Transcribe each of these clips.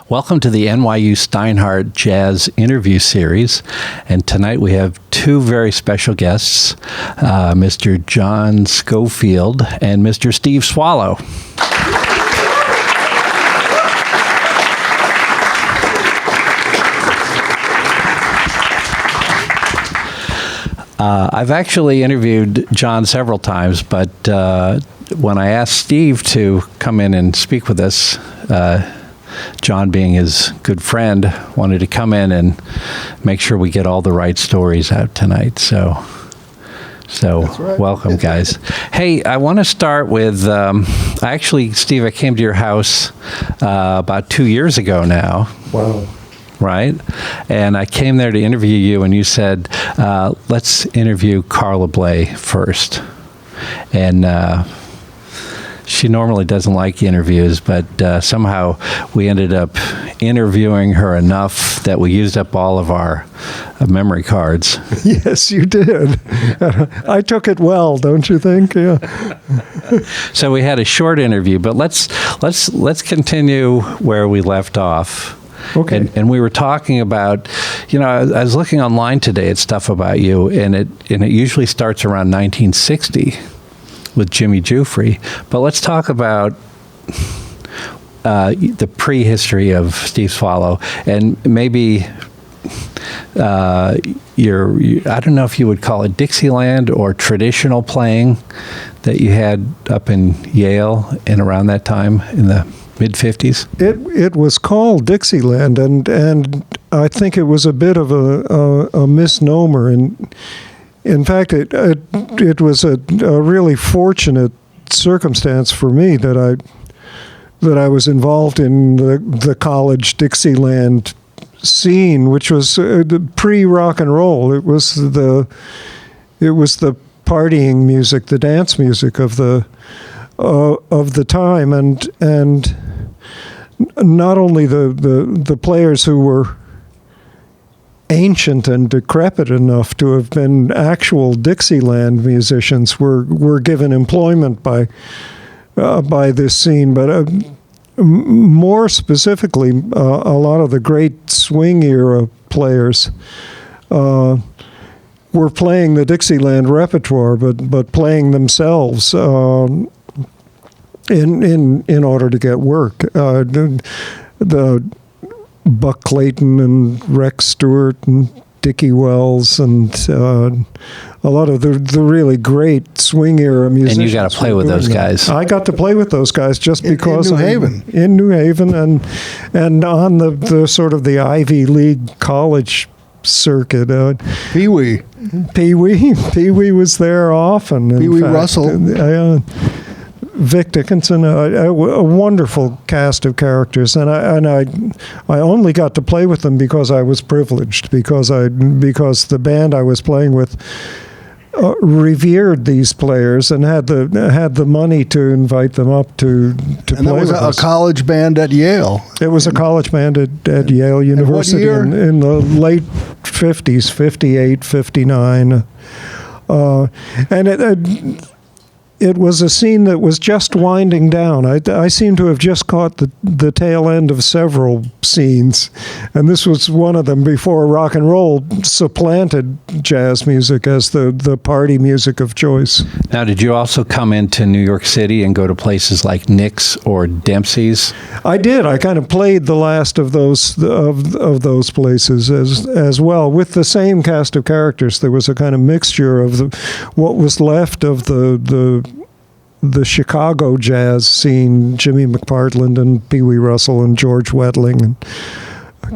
Welcome to the NYU Steinhardt Jazz Interview Series. And tonight we have two very special guests, Mr. John Scofield and Mr. Steve Swallow. I've actually interviewed John several times, but when I asked Steve to come in and speak with us, John, being his good friend, wanted to come in and make sure we get all the right stories out tonight. So right. Welcome, guys. Hey, I want to start with, actually, Steve, I came to your house about 2 years ago now. Wow. Right? And I came there to interview you, and you said, let's interview Carla Bley first. And she normally doesn't like interviews, but somehow we ended up interviewing her enough that we used up all of our memory cards. Yes, you did. I took it well, don't you think? Yeah. So we had a short interview, but let's continue where we left off. Okay. And we were talking about, I was looking online today at stuff about you, and it usually starts around 1960 with Jimmy Giuffre. But let's talk about the prehistory of Steve Swallow, and maybe I don't know if you would call it Dixieland or traditional playing that you had up in Yale and around that time in the mid-50s? It was called Dixieland, and I think it was a bit of a misnomer. And in fact, it was a really fortunate circumstance for me that I was involved in the college Dixieland scene, which was pre-rock and roll. It was the partying music, the dance music of the time, and not only the players who were ancient and decrepit enough to have been actual Dixieland musicians were given employment by this scene, but more specifically, a lot of the great swing era players were playing the Dixieland repertoire, but playing themselves. In order to get work, the Buck Clayton and Rex Stewart and Dickie Wells and a lot of the really great swing era musicians. And you got to play with those guys. I got to play with those guys just because in New Haven. In New Haven, and on the sort of the Ivy League college circuit. Pee-wee was there often. Pee-wee Russell. Vic Dickinson, a wonderful cast of characters, and I only got to play with them because I was privileged, because the band I was playing with revered these players and had the money to invite them up to play with us. And that was a college band at Yale. It was a college band at Yale University in the late 50s, 58, 59, and it was a scene that was just winding down. I seem to have just caught the tail end of several scenes, and this was one of them before rock and roll supplanted jazz music as the party music of choice. Now, did you also come into New York City and go to places like Nick's or Dempsey's? I did. I kind of played the last of those places as well, with the same cast of characters. There was a kind of mixture of what was left of the Chicago jazz scene, Jimmy McPartland and Pee Wee Russell and George Wedling and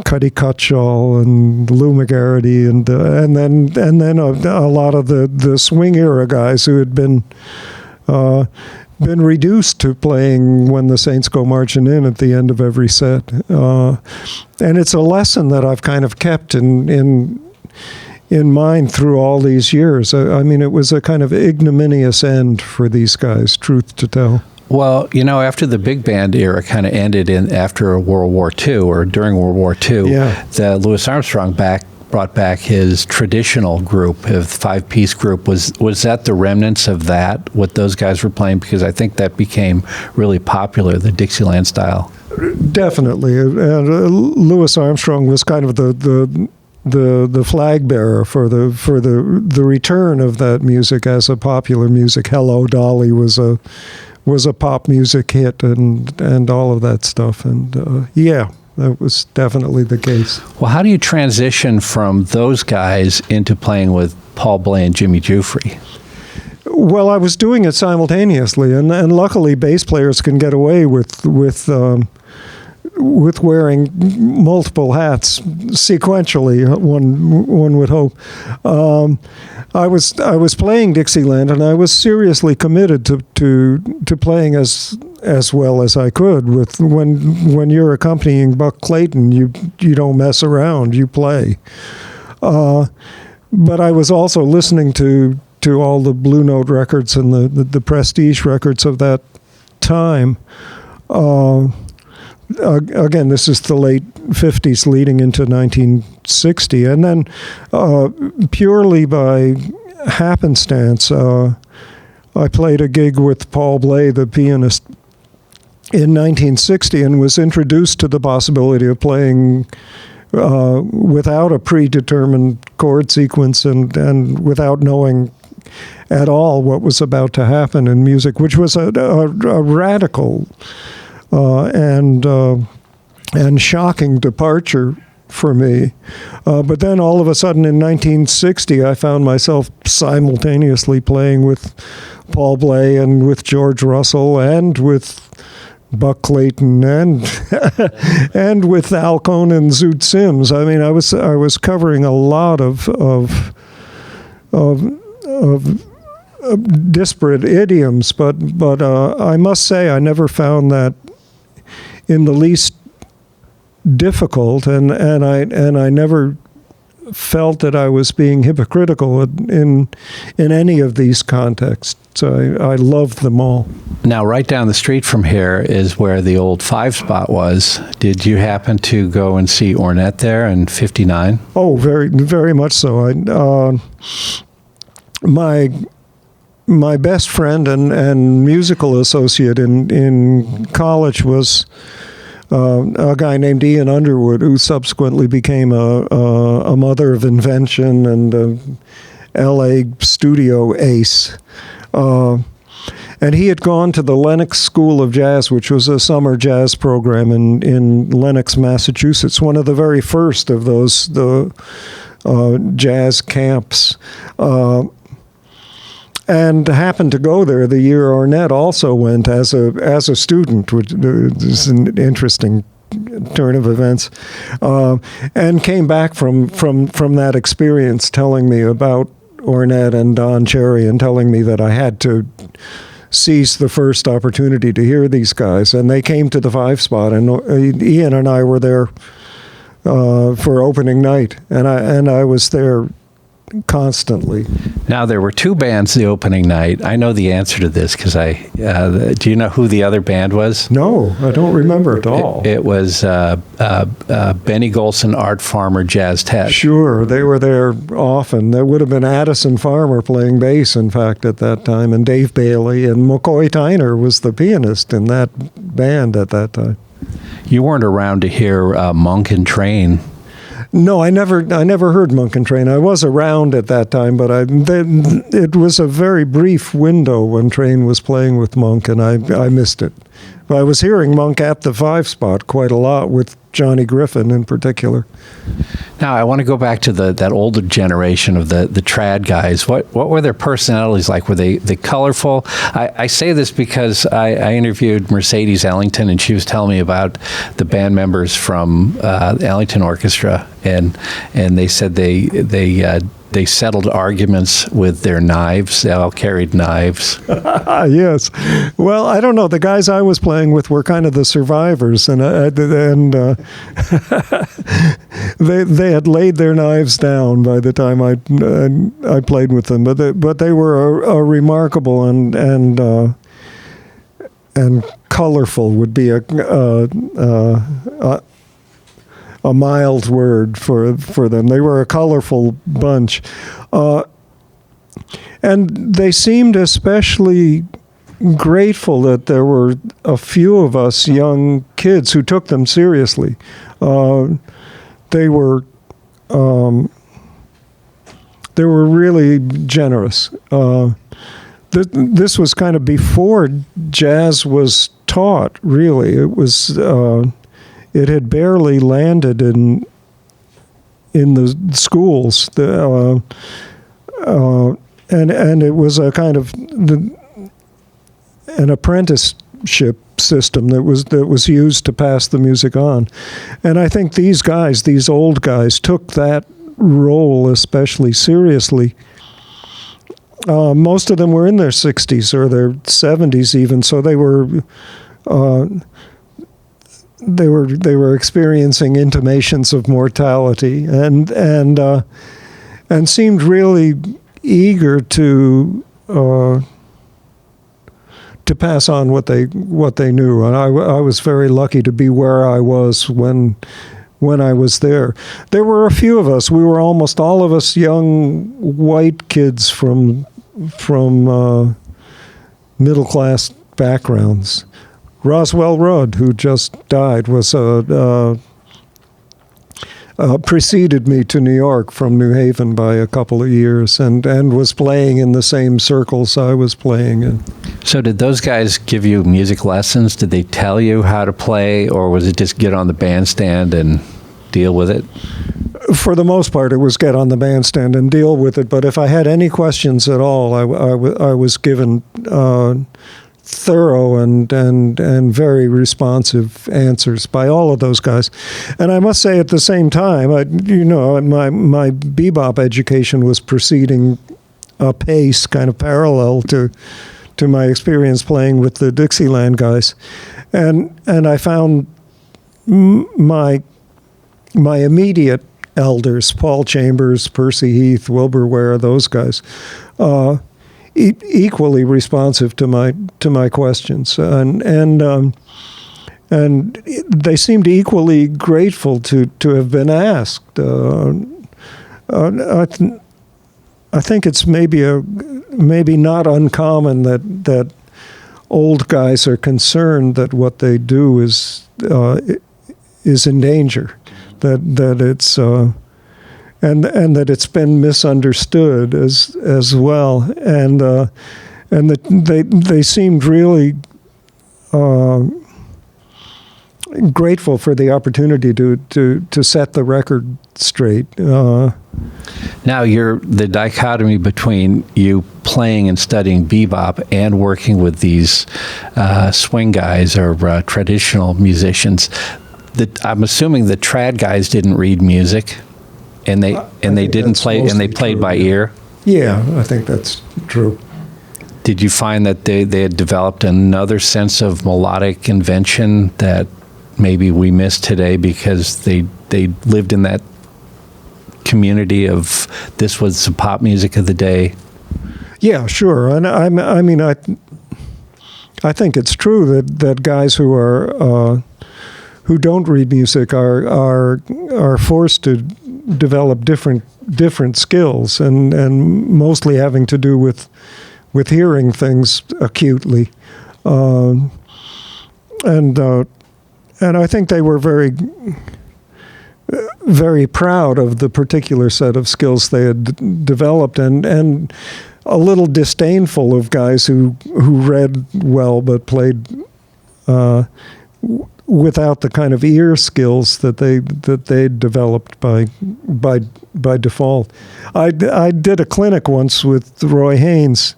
Cuddy Cutshall and Lou McGarity and then a lot of the swing era guys who had been reduced to playing When the Saints Go Marching In at the end of every set, and it's a lesson that I've kind of kept in mind through all these years. I mean, it was a kind of ignominious end for these guys, truth to tell. Well, after the big band era kind of ended after World War II or during World War II, the Louis Armstrong brought back his traditional group, his five-piece group. Was that the remnants of that, what those guys were playing? Because I think that became really popular, the Dixieland style. Definitely, and Louis Armstrong was kind of the flag bearer for the return of that music as a popular music. Hello, Dolly was a pop music hit, and all of that stuff, and yeah, that was definitely the case. Well, how do you transition from those guys into playing with Paul Bley and Jimmy Giuffre? Well, I was doing it simultaneously, and luckily bass players can get away with wearing multiple hats sequentially. One would hope. I was playing Dixieland, and I was seriously committed to playing as well as I could. When you're accompanying Buck Clayton, you don't mess around, you play. But I was also listening to all the Blue Note records and the Prestige records of that time. Again, this is the late 50s leading into 1960. And then purely by happenstance, I played a gig with Paul Bley, the pianist, in 1960 and was introduced to the possibility of playing without a predetermined chord sequence and without knowing at all what was about to happen in music, which was a radical and shocking departure for me. But then all of a sudden in 1960, I found myself simultaneously playing with Paul Bley and with George Russell and with Buck Clayton and and with Al Cohn and Zoot Sims. I mean, I was covering a lot of disparate idioms, but I must say I never found that in the least difficult, and I never felt that I was being hypocritical in any of these contexts. So I loved them all. Now, right down the street from here is where the old Five Spot was. Did you happen to go and see Ornette there in '59? Oh, very, very much so. My best friend and musical associate in college was a guy named Ian Underwood, who subsequently became a mother of invention and a L.A. studio ace. And he had gone to the Lenox School of Jazz, which was a summer jazz program in Lenox, Massachusetts, one of the very first of those jazz camps. And happened to go there the year Ornette also went as a student, which is an interesting turn of events, and came back from that experience telling me about Ornette and Don Cherry and telling me that I had to seize the first opportunity to hear these guys. And they came to the Five Spot, and Ian and I were there for opening night, and I was there constantly. Now, there were two bands the opening night. I know the answer to this because do you know who the other band was? No, I don't remember at all. It was Benny Golson, Art Farmer, Jazz Tet. Sure, they were there often. There would have been Addison Farmer playing bass, in fact, at that time, and Dave Bailey, and McCoy Tyner was the pianist in that band at that time. You weren't around to hear Monk and Train. No, I never heard Monk and Train. I was around at that time, but it was a very brief window when Train was playing with Monk, and I missed it. But I was hearing Monk at the Five Spot quite a lot, with Johnny Griffin in particular. Now, I want to go back to that older generation of the trad guys. What were their personalities like? Were they colorful? I say this because I interviewed Mercedes Ellington, and she was telling me about the band members from the Ellington Orchestra, and they said they settled arguments with their knives. They all carried knives. Yes. Well, I don't know. The guys I was playing with were kind of the survivors, and they had laid their knives down by the time I played with them. But they were a remarkable and colorful would be a mild word for them. They were a colorful bunch. And they seemed especially grateful that there were a few of us young kids who took them seriously. They were really generous. This was kind of before jazz was taught. Really, it had barely landed in the schools. And it was a kind of an apprenticeship system that was used to pass the music on. And I think these old guys, took that role especially seriously. Most of them were in their 60s or their 70s even, so they were experiencing intimations of mortality and seemed really eager to pass on what they knew. And I was very lucky to be where I was when I was there. There were a few of us. We were almost all of us young white kids from middle class backgrounds. Roswell Rudd, who just died, was preceded me to New York from New Haven by a couple of years, and was playing in the same circles I was playing in. So did those guys give you music lessons? Did they tell you how to play, or was it just get on the bandstand and deal with it? For the most part, it was get on the bandstand and deal with it. But if I had any questions at all, I was given thorough and very responsive answers by all of those guys. And I must say, at the same time, my bebop education was proceeding apace, kind of parallel to my experience playing with the Dixieland guys, and I found my immediate elders, Paul Chambers, Percy Heath, Wilbur Ware, those guys, equally responsive to my questions, and they seemed equally grateful to have been asked. I think it's maybe not uncommon that old guys are concerned that what they do is in danger, that it's and that it's been misunderstood as well, and that they seemed really grateful for the opportunity to set the record straight. Now, the dichotomy between you playing and studying bebop and working with these swing guys or traditional musicians. I'm assuming the trad guys didn't read music, and they didn't play, and they played by ear. Yeah, I think that's true. Did you find that they had developed another sense of melodic invention that maybe we miss today because they lived in that community of this was the pop music of the day? Yeah, sure. And I think it's true that guys who don't read music are forced to develop different skills, and mostly having to do with hearing things acutely, and I think they were very very proud of the particular set of skills they had developed, and a little disdainful of guys who read well but played without the kind of ear skills that they developed by default. I did a clinic once with Roy Haynes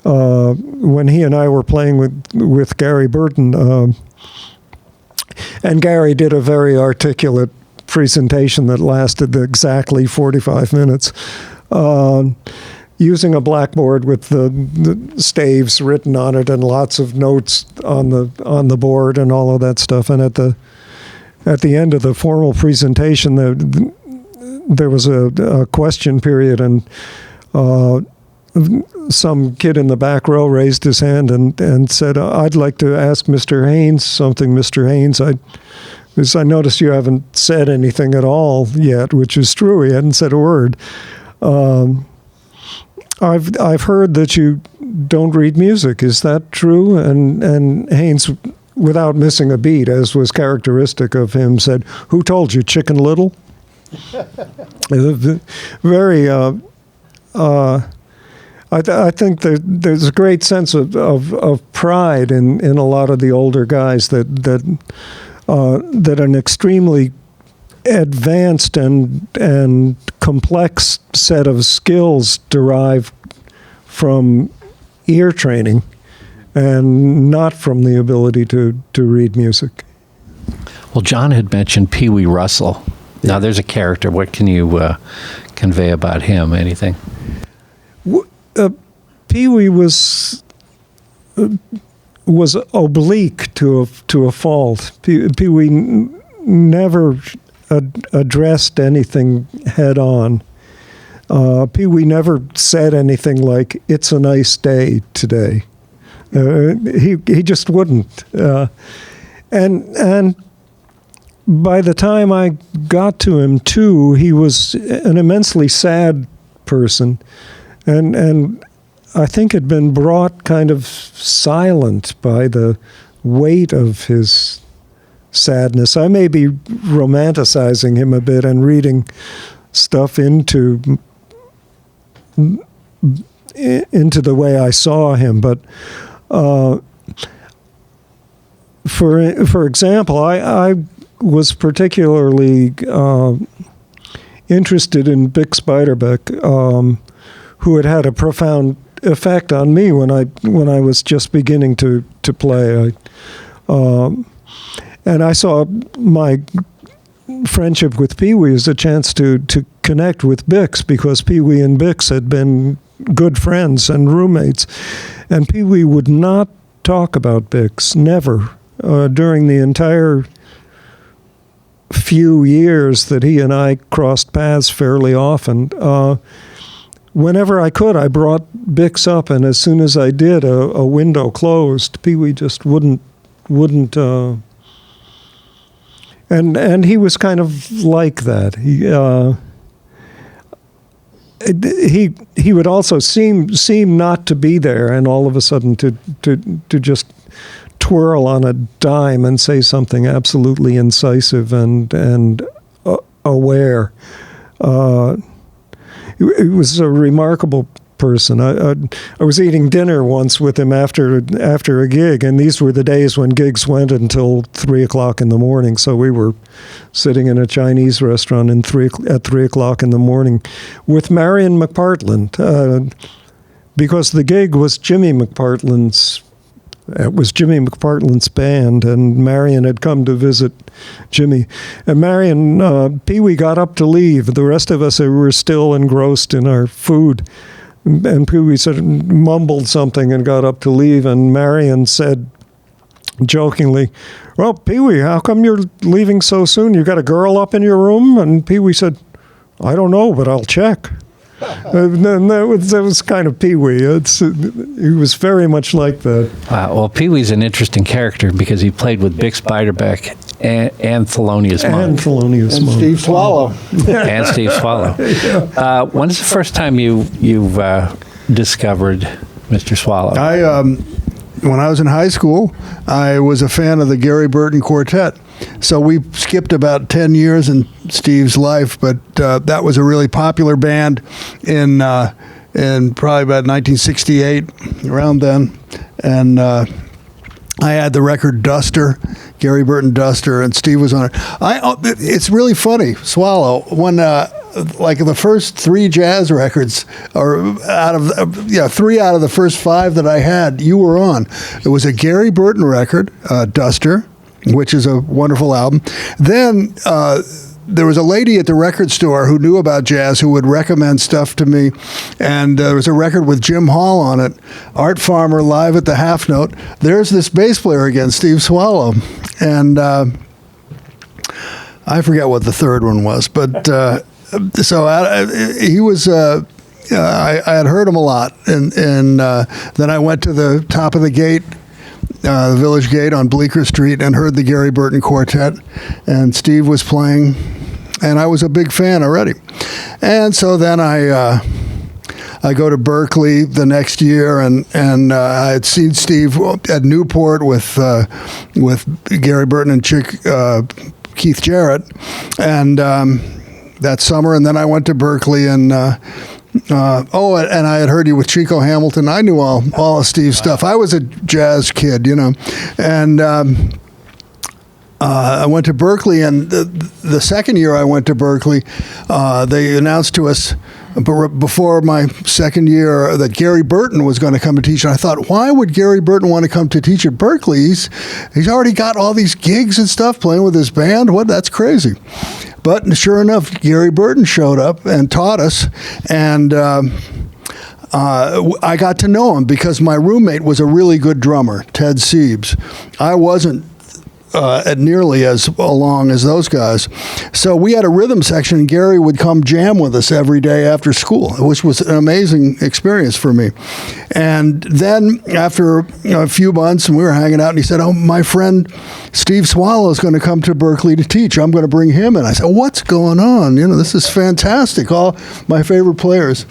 when he and I were playing with Gary Burton, and Gary did a very articulate presentation that lasted exactly 45 minutes. Using a blackboard with the staves written on it and lots of notes on the board and all of that stuff. And at the end of the formal presentation, there was a question period, and some kid in the back row raised his hand and said, "I'd like to ask Mr. Haynes something, Mr. Haynes. I noticed you haven't said anything at all yet," which is true. He hadn't said a word. I've heard that you don't read music. Is that true? And Haynes, without missing a beat, as was characteristic of him, said, "Who told you, Chicken Little?" Very. I think there's a great sense of pride in a lot of the older guys that an extremely advanced and complex set of skills derive from ear training and not from the ability to read music. Well, John had mentioned Pee Wee Russell. Now, there's a character. What can you convey about him? Anything? Pee Wee was oblique to a fault. Pee Wee never addressed anything head on. Pee Wee never said anything like, "It's a nice day today." He just wouldn't. And by the time I got to him too, he was an immensely sad person, and I think had been brought kind of silent by the weight of his sadness. I may be romanticizing him a bit and reading stuff into the way I saw him, but for example, I was particularly interested in Bix Beiderbecke, who had a profound effect on me when I was just beginning to play. And I saw my friendship with Pee Wee as a chance to connect with Bix, because Pee Wee and Bix had been good friends and roommates. And Pee Wee would not talk about Bix, never, during the entire few years that he and I crossed paths fairly often. Whenever I could, I brought Bix up, and as soon as I did, a window closed. Pee Wee just wouldn't. And he was kind of like that. He would also seem not to be there, and all of a sudden to just twirl on a dime and say something absolutely incisive and aware. He was a remarkable person. I was eating dinner once with him after a gig, and these were the days when gigs went until 3 o'clock in the morning. So we were sitting in a Chinese restaurant at 3 o'clock in the morning with Marion McPartland, because the gig was Jimmy McPartland's. It was Jimmy McPartland's band, and Marion had come to visit Jimmy. And Marion, Pee Wee got up to leave. The rest of us were still engrossed in our food. And Pee Wee mumbled something and got up to leave. And Marion said jokingly, "Well, Pee Wee, how come you're leaving so soon? You got a girl up in your room?" And Pee Wee said, "I don't know, but I'll check." That was kind of Pee Wee. He was very much like that. Well, Pee Wee's an interesting character because he played with Bix Beiderbecke and Thelonious Monk. And Thelonious Monk. Steve Swallow. And Steve Swallow. When's the first time you've discovered Mr. Swallow? When I was in high school, I was a fan of the Gary Burton Quartet. So we skipped about 10 years in Steve's life, but that was a really popular band in probably about 1968, around then. And I had the record Duster, Gary Burton Duster, and Steve was on it. It's really funny, Swallow, when like the first 3 jazz records, or three out of the first 5 that I had, you were on. It was a Gary Burton record, Duster, which is a wonderful album. Then there was a lady at the record store who knew about jazz who would recommend stuff to me, and there was a record with Jim Hall on it, Art Farmer Live at the Half Note. There's this bass player again, Steve Swallow, and I forget what the third one was, but so he was. I had heard him a lot, and then I went to the top of the gate. The Village Gate on Bleecker Street, and heard the Gary Burton Quartet, and Steve was playing, and I was a big fan already. And so then I I go to Berkeley the next year, and I had seen Steve at Newport with Gary Burton and Keith Jarrett, and that summer. And then I went to Berkeley, and and I had heard you with Chico Hamilton. I knew all of Steve's stuff. I was a jazz kid, and I went to Berkeley, and the second year I went to Berkeley, they announced to us before my second year that Gary Burton was going to come to teach. And I thought, why would Gary Burton want to come to teach at Berkeley? He's already got all these gigs and stuff playing with his band. That's crazy. But sure enough, Gary Burton showed up and taught us, and I got to know him because my roommate was a really good drummer, Ted Siebes. I wasn't nearly as along as those guys. So we had a rhythm section, and Gary would come jam with us every day after school, which was an amazing experience for me. And then after a few months, and we were hanging out, and he said, "Oh, my friend Steve Swallow is going to come to Berkeley to teach. I'm going to bring him in." I said, "What's going on? This is fantastic. All my favorite players."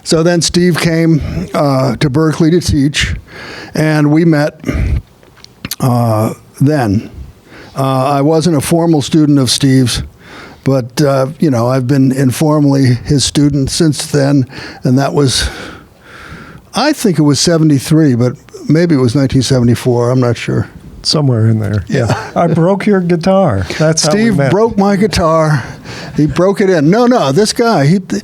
So then Steve came to Berkeley to teach, and we met then. I wasn't a formal student of Steve's, but, I've been informally his student since then, and that was, I think it was 73, but maybe it was 1974. I'm not sure. Somewhere in there. Yeah. I broke your guitar. That's Steve how we met. broke my guitar. He broke it in. No, this guy, he had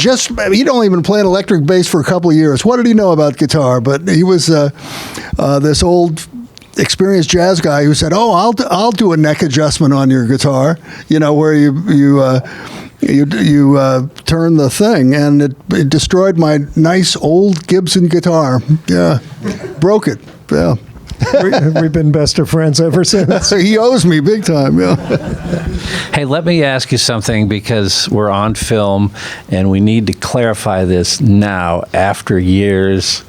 he'd only been playing electric bass for a couple of years. What did he know about guitar? But he was this old experienced jazz guy who said, "Oh, I'll do a neck adjustment on your guitar, where you turn the thing," and it destroyed my nice old Gibson guitar. Yeah, broke it. Yeah. We've been best of friends ever since. He owes me big time. Yeah. Hey, let me ask you something, because we're on film and we need to clarify this now after years.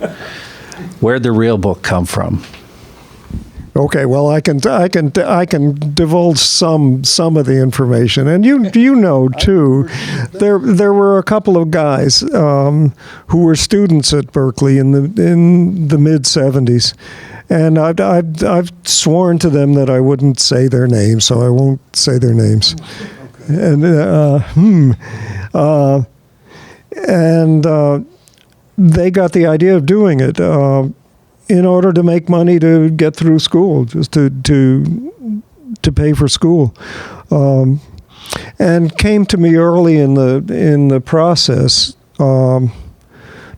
Where'd the real book come from? Okay, well, I can divulge some of the information, and you know too. There were a couple of guys who were students at Berkeley in the mid '70s, and I've sworn to them that I wouldn't say their names, so I won't say their names. And they got the idea of doing it in order to make money to get through school, just to pay for school, and came to me early in the process to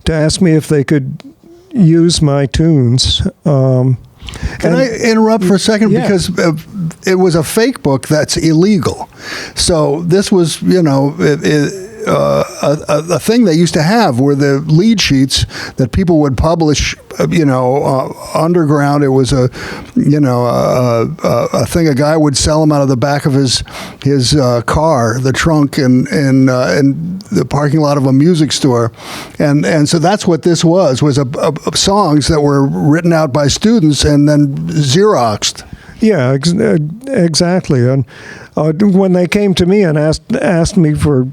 ask me if they could use my tunes. Can I interrupt for a second? Yeah. Because it was a fake book that's illegal. So this was, a thing they used to have were the lead sheets that people would publish, underground. It was a thing a guy would sell them out of the back of his car, the trunk, in the parking lot of a music store, and so that's what this was songs that were written out by students and then Xeroxed. Yeah, exactly. And when they came to me and asked me for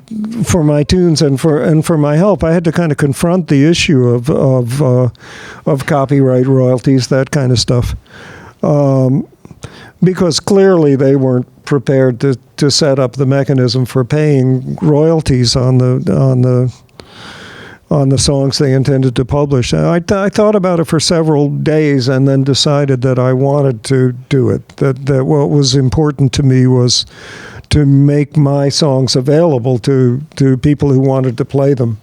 my tunes and for my help, I had to kind of confront the issue of copyright royalties, that kind of stuff, because clearly they weren't prepared to set up the mechanism for paying royalties on the songs they intended to publish. I thought about it for several days and then decided that I wanted to do it, that what was important to me was to make my songs available to people who wanted to play them.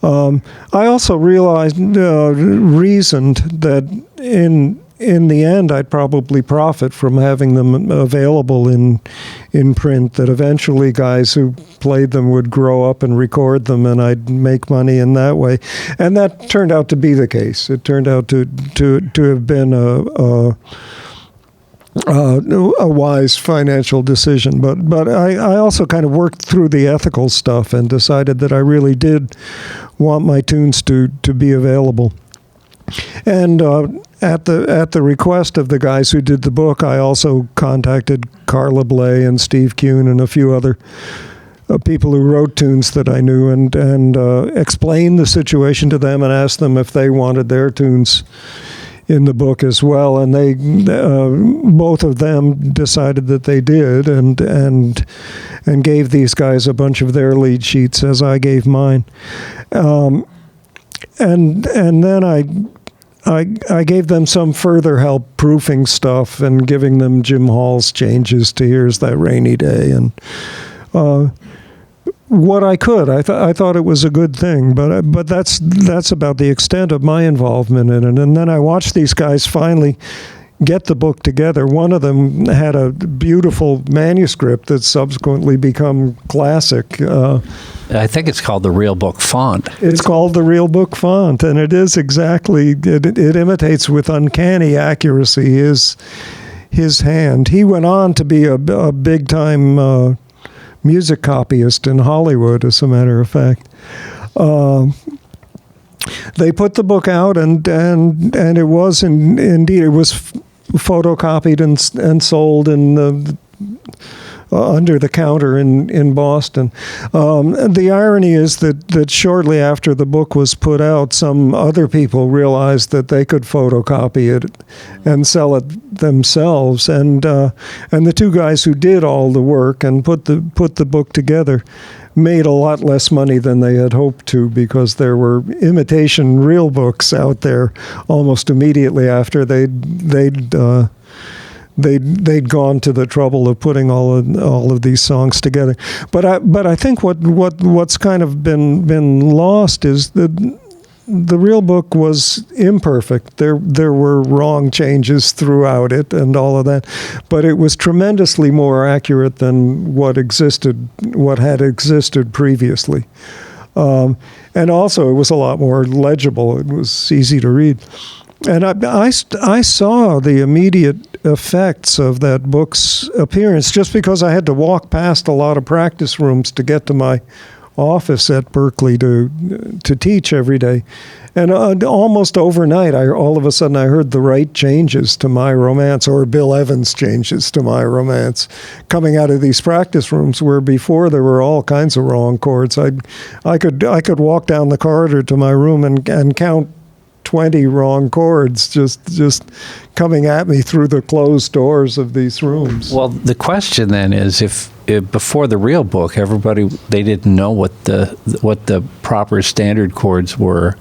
I also reasoned that in the end, I'd probably profit from having them available in print, that eventually guys who played them would grow up and record them, and I'd make money in that way. And that turned out to be the case. It turned out to have been a wise financial decision. But I also kind of worked through the ethical stuff and decided that I really did want my tunes to be available. And at the request of the guys who did the book, I also contacted Carla Bley and Steve Kuhn and a few other people who wrote tunes that I knew, and explained the situation to them and asked them if they wanted their tunes in the book as well. And they both of them decided that they did, and gave these guys a bunch of their lead sheets as I gave mine. And then I gave them some further help proofing stuff and giving them Jim Hall's changes to Here's That Rainy Day, and what I could. I thought it was a good thing, but that's about the extent of my involvement in it. And then I watched these guys finally get the book together. One of them had a beautiful manuscript that's subsequently become classic. I think it's called the Real Book font. It's called the Real Book font, and it is exactly, it imitates with uncanny accuracy his hand. He went on to be a big-time music copyist in Hollywood, as a matter of fact. They put the book out, and it was indeed, it was photocopied and sold in the under the counter in Boston. The irony is that shortly after the book was put out, some other people realized that they could photocopy it and sell it themselves. And the two guys who did all the work and put the book together made a lot less money than they had hoped to, because there were imitation real books out there almost immediately after they'd gone to the trouble of putting all of these songs together. But I think what's kind of been lost is that the real book was imperfect. There were wrong changes throughout it and all of that, but it was tremendously more accurate than what had existed previously. And also, it was a lot more legible. It was easy to read. And I saw the immediate effects of that book's appearance just because I had to walk past a lot of practice rooms to get to my office at Berkeley to teach every day. And almost overnight, all of a sudden I heard the right changes to My Romance, or Bill Evans' changes to My Romance, coming out of these practice rooms, where before there were all kinds of wrong chords. I could walk down the corridor to my room and count 20 wrong chords just coming at me through the closed doors of these rooms. Well, the question then is, if before the real book, they didn't know what the proper standard chords were,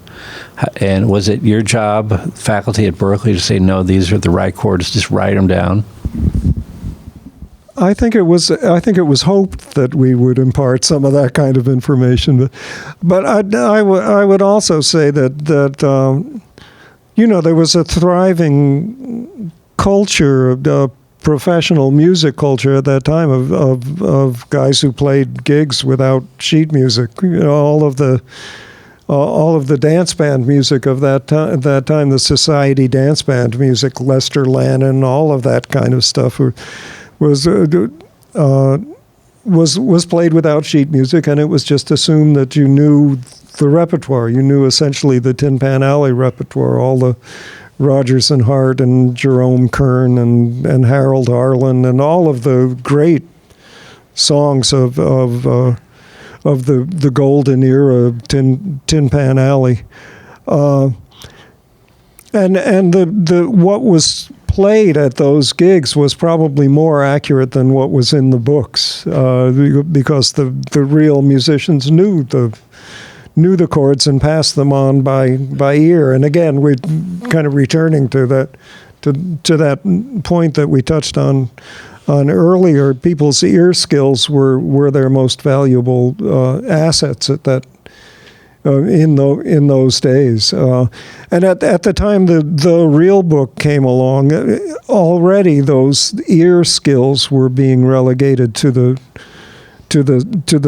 and was it your job, faculty at Berkeley, to say, no, these are the right chords, just write them down? I think it was hoped that we would impart some of that kind of information, but I would also say that there was a thriving culture, professional music culture at that time of guys who played gigs without sheet music. All of the dance band music of that time, the society dance band music, Lester Lannon, all of that kind of stuff was played without sheet music, and it was just assumed that you knew the repertoire. You knew essentially the Tin Pan Alley repertoire, all the Rodgers and Hart and Jerome Kern and Harold Arlen and all of the great songs of the golden era of Tin Pan Alley, and the what was played at those gigs was probably more accurate than what was in the books, because the real musicians knew the chords and passed them on by ear. And again, we're kind of returning to that point that we touched on earlier. People's ear skills were their most valuable assets at that. In those days, and at the time the real book came along, already those ear skills were being relegated to the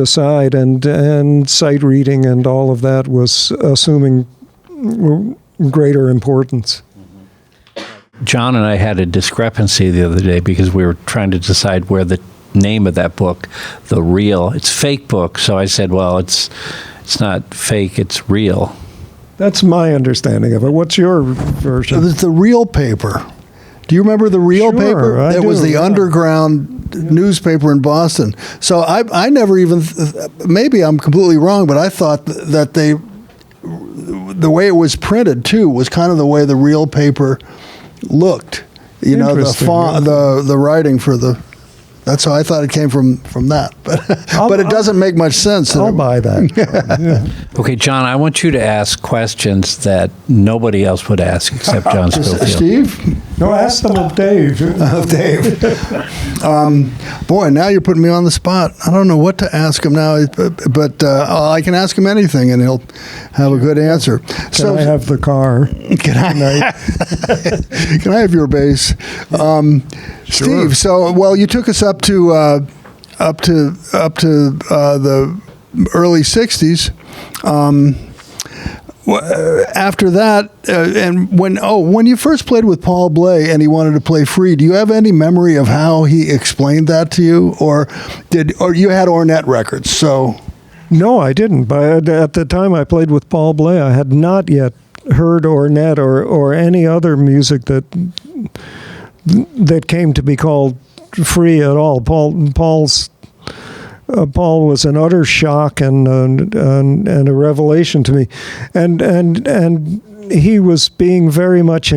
side, and sight reading and all of that was assuming greater importance. John and I had a discrepancy the other day because we were trying to decide where the name of that book, it's fake book. So I said, well, it's not fake, it's real. That's my understanding of it. What's your version? It was the real paper. Do you remember the Real Sure, paper? I It was do, the yeah. underground newspaper in Boston. So I never even, maybe I'm completely wrong, but I thought that the way it was printed too was kind of the way the Real paper looked. You know, the Interesting, font, the writing for the. That's how I thought it came from that, but it doesn't make much sense. I'll buy that. Yeah. Okay, John, I want you to ask questions that nobody else would ask except John Scofield. Steve? No, ask them of Dave. Dave. Boy, now you're putting me on the spot. I don't know what to ask him now, but I can ask him anything, and he'll have a good answer. Can I have the car? Can I have your bass, Steve? So, you took us up to the early '60s. After that, and when you first played with Paul Bley and he wanted to play free, do you have any memory of how he explained that to you, or you had Ornette records? So No, I didn't. But at the time I played with Paul Bley, I had not yet heard Ornette or any other music that came to be called free at all. Paul was an utter shock and a revelation to me, and he was being very much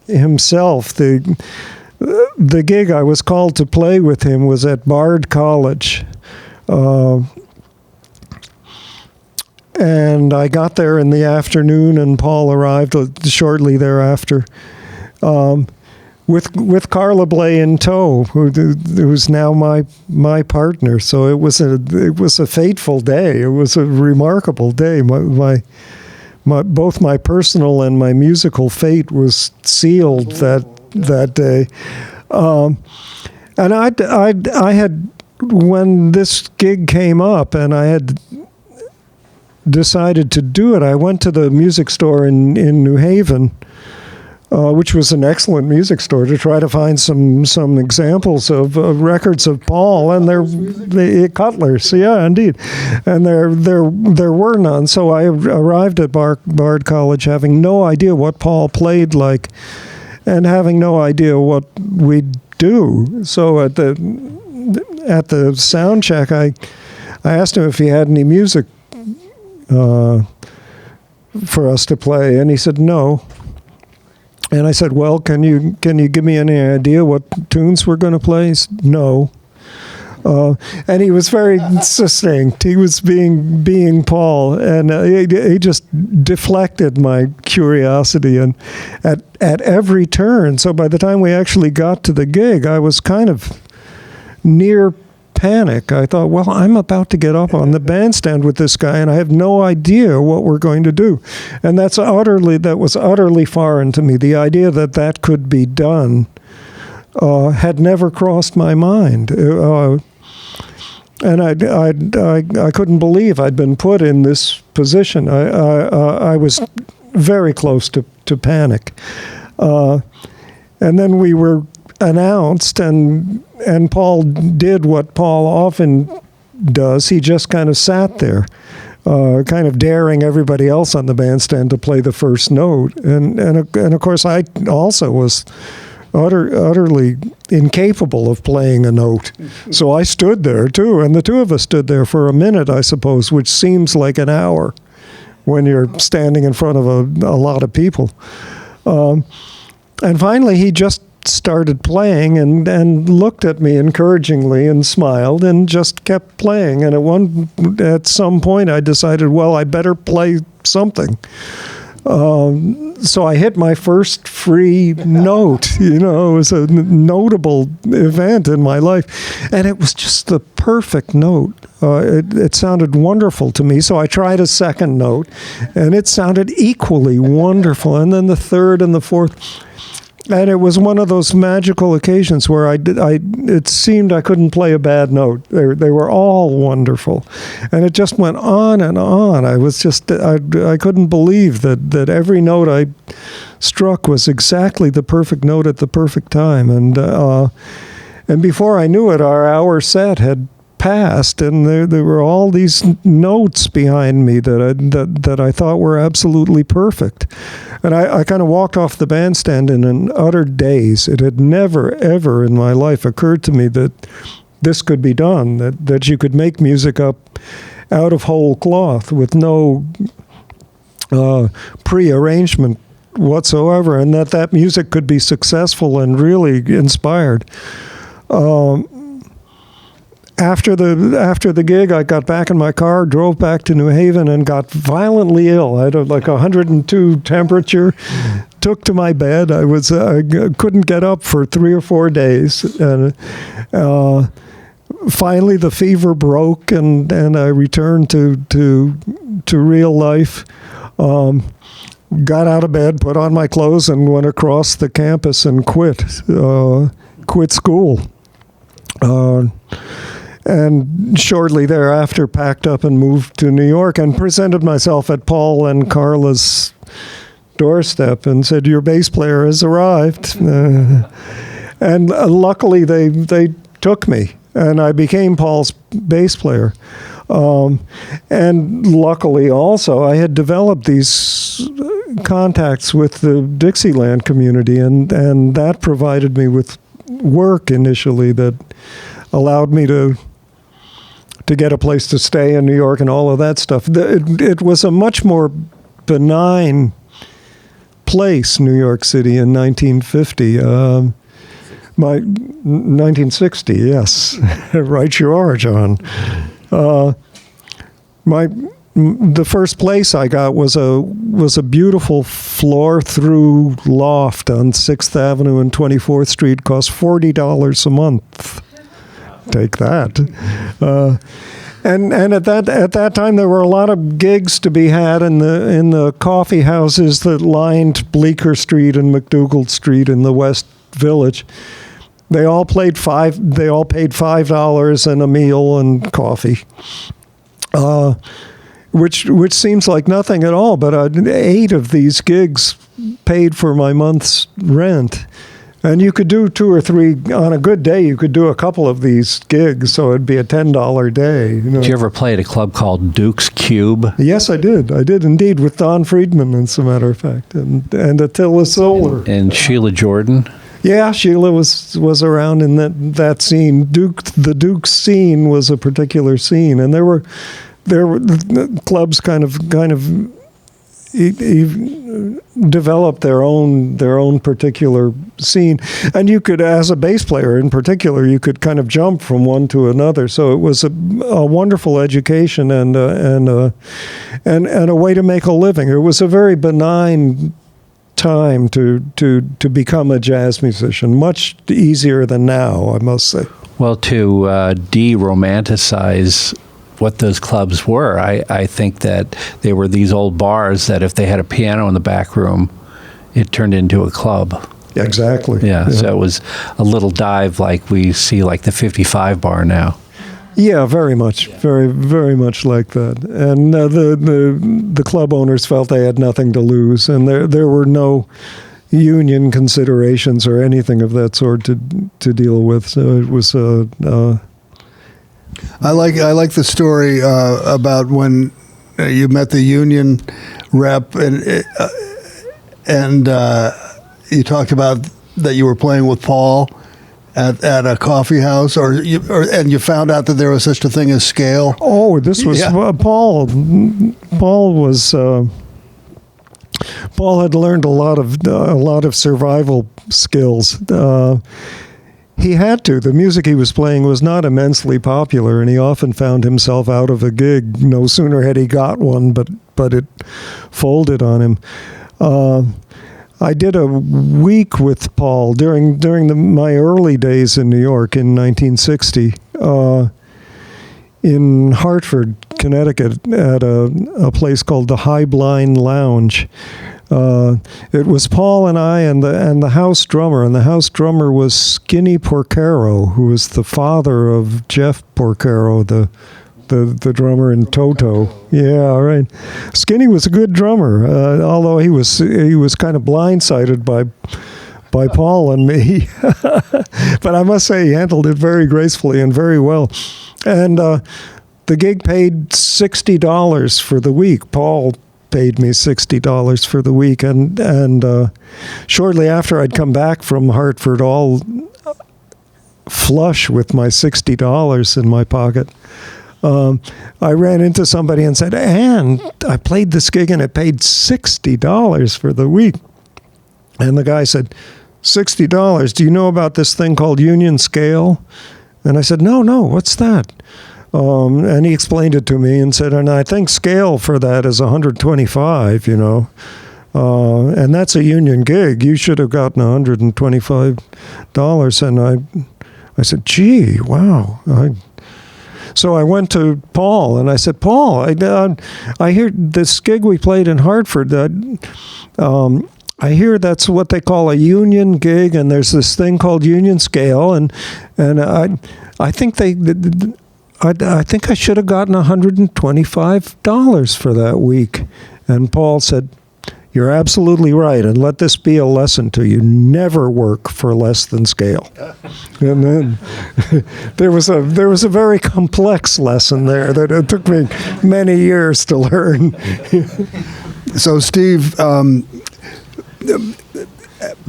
himself. The gig I was called to play with him was at Bard College, and I got there in the afternoon, and Paul arrived shortly thereafter. With Carla Bley in tow, who's now my partner. So it was a fateful day. It was a remarkable day. Both my personal and my musical fate was sealed that day. And I had, when this gig came up and I had decided to do it, I went to the music store in New Haven, which was an excellent music store, to try to find some examples of records of Paul, and they're Cutlers, yeah, indeed, and there were none. So I arrived at Bard College having no idea what Paul played like, and having no idea what we'd do. So at the sound check, I asked him if he had any music for us to play, and he said no. And I said, well, can you give me any idea what tunes we're going to play? He said, no. And he was very succinct. He was being Paul, and he just deflected my curiosity, and at every turn. So by the time we actually got to the gig, I was kind of near panic. I thought, well, I'm about to get up on the bandstand with this guy, and I have no idea what we're going to do. And that was utterly foreign to me. The idea that could be done had never crossed my mind. And I couldn't believe I'd been put in this position. I was very close to panic. And then we were announced, and Paul did what Paul often does. He just kind of sat there, kind of daring everybody else on the bandstand to play the first note. And of course, I also was utterly incapable of playing a note. So I stood there too, and the two of us stood there for a minute, I suppose, which seems like an hour when you're standing in front of a lot of people. And finally, he just started playing and looked at me encouragingly and smiled and just kept playing. And at some point, I decided, well, I better play something. So I hit my first free note. It was a notable event in my life, and it was just the perfect note. It sounded wonderful to me. So I tried a second note, and it sounded equally wonderful. And then the third and the fourth. And it was one of those magical occasions where it seemed I couldn't play a bad note. They were all wonderful. And it just went on and on. I was just, I couldn't believe that every note I struck was exactly the perfect note at the perfect time. And before I knew it, our hour set had past, and there were all these notes behind me that I thought were absolutely perfect. And I kind of walked off the bandstand in an utter daze. It had never, ever in my life occurred to me that this could be done, that you could make music up out of whole cloth with no pre-arrangement whatsoever, and that music could be successful and really inspired. After the gig, I got back in my car, drove back to New Haven, and got violently ill. I had like 102 temperature. Took to my bed. I couldn't get up for 3 or 4 days, and finally the fever broke, and I returned to real life. Got out of bed, put on my clothes, and went across the campus and quit school. And shortly thereafter packed up and moved to New York and presented myself at Paul and Carla's doorstep and said, "Your bass player has arrived." And luckily they took me, and I became Paul's bass player. And luckily also I had developed these contacts with the Dixieland community, and that provided me with work initially that allowed me to get a place to stay in New York and all of that stuff. It was a much more benign place, New York City, in 1950. 1960, yes. Right you are, John. The first place I got was a beautiful floor-through loft on 6th Avenue and 24th Street. Cost $40 a month. Take that. And at that time there were a lot of gigs to be had in the coffee houses that lined Bleecker Street and McDougald Street in the West Village. They all paid $5 and a meal and coffee. Which seems like nothing at all, but 8 of these gigs paid for my month's rent. And you could do 2 or 3 on a good day. You could do a couple of these gigs, so it'd be a $10 day. Did you ever play at a club called Duke's Cube? Yes, I did. I did indeed, with Don Friedman, as a matter of fact, and Attila Solar And Sheila Jordan? Yeah, Sheila was around in that scene. The Duke's scene was a particular scene, and there were clubs kind of developed their own particular scene, and you could, as a bass player in particular, you could kind of jump from one to another. So it was a wonderful education and a way to make a living. It was a very benign time to become a jazz musician, much easier than now, I must say. Well, to de-romanticize what those clubs were, I think that they were these old bars that if they had a piano in the back room, it turned into a club. Exactly. Yeah, so it was a little dive like we see like the 55 bar now. Yeah, very much, very, very much like that. And the club owners felt they had nothing to lose, and there were no union considerations or anything of that sort to deal with. So it was. I like the story about when you met the union rep, and you talked about that you were playing with Paul at a coffee house, and you found out that there was such a thing as scale. Oh, this was Paul. Paul was Paul had learned a lot of survival skills. He had to. The music he was playing was not immensely popular, and he often found himself out of a gig. No sooner had he got one, but it folded on him. I did a week with Paul during my early days in New York in 1960, in Hartford, Connecticut, at a place called the High Blind Lounge. It was Paul and I and the house drummer, and the house drummer was Skinny Porcaro, who was the father of Jeff Porcaro, the drummer in Toto. Yeah, right. Skinny was a good drummer, although he was kind of blindsided by Paul and me. But I must say he handled it very gracefully and very well. And the gig paid $60 for the week. Paul paid me $60 for the week. And shortly after I'd come back from Hartford, all flush with my $60 in my pocket, I ran into somebody and said, "And I played this gig and it paid $60 for the week." And the guy said, $60, do you know about this thing called union scale? And I said, no, what's that? And he explained it to me and said, and I think scale for that is 125, you know. And that's a union gig. You should have gotten $125. And I said, gee, wow. So I went to Paul and I said, Paul, I hear this gig we played in Hartford that I hear that's what they call a union gig, and there's this thing called union scale, and I think I think I should have gotten $125 for that week. And Paul said, "You're absolutely right, and let this be a lesson to you: never work for less than scale." And then there was a very complex lesson there that it took me many years to learn. So, Steve,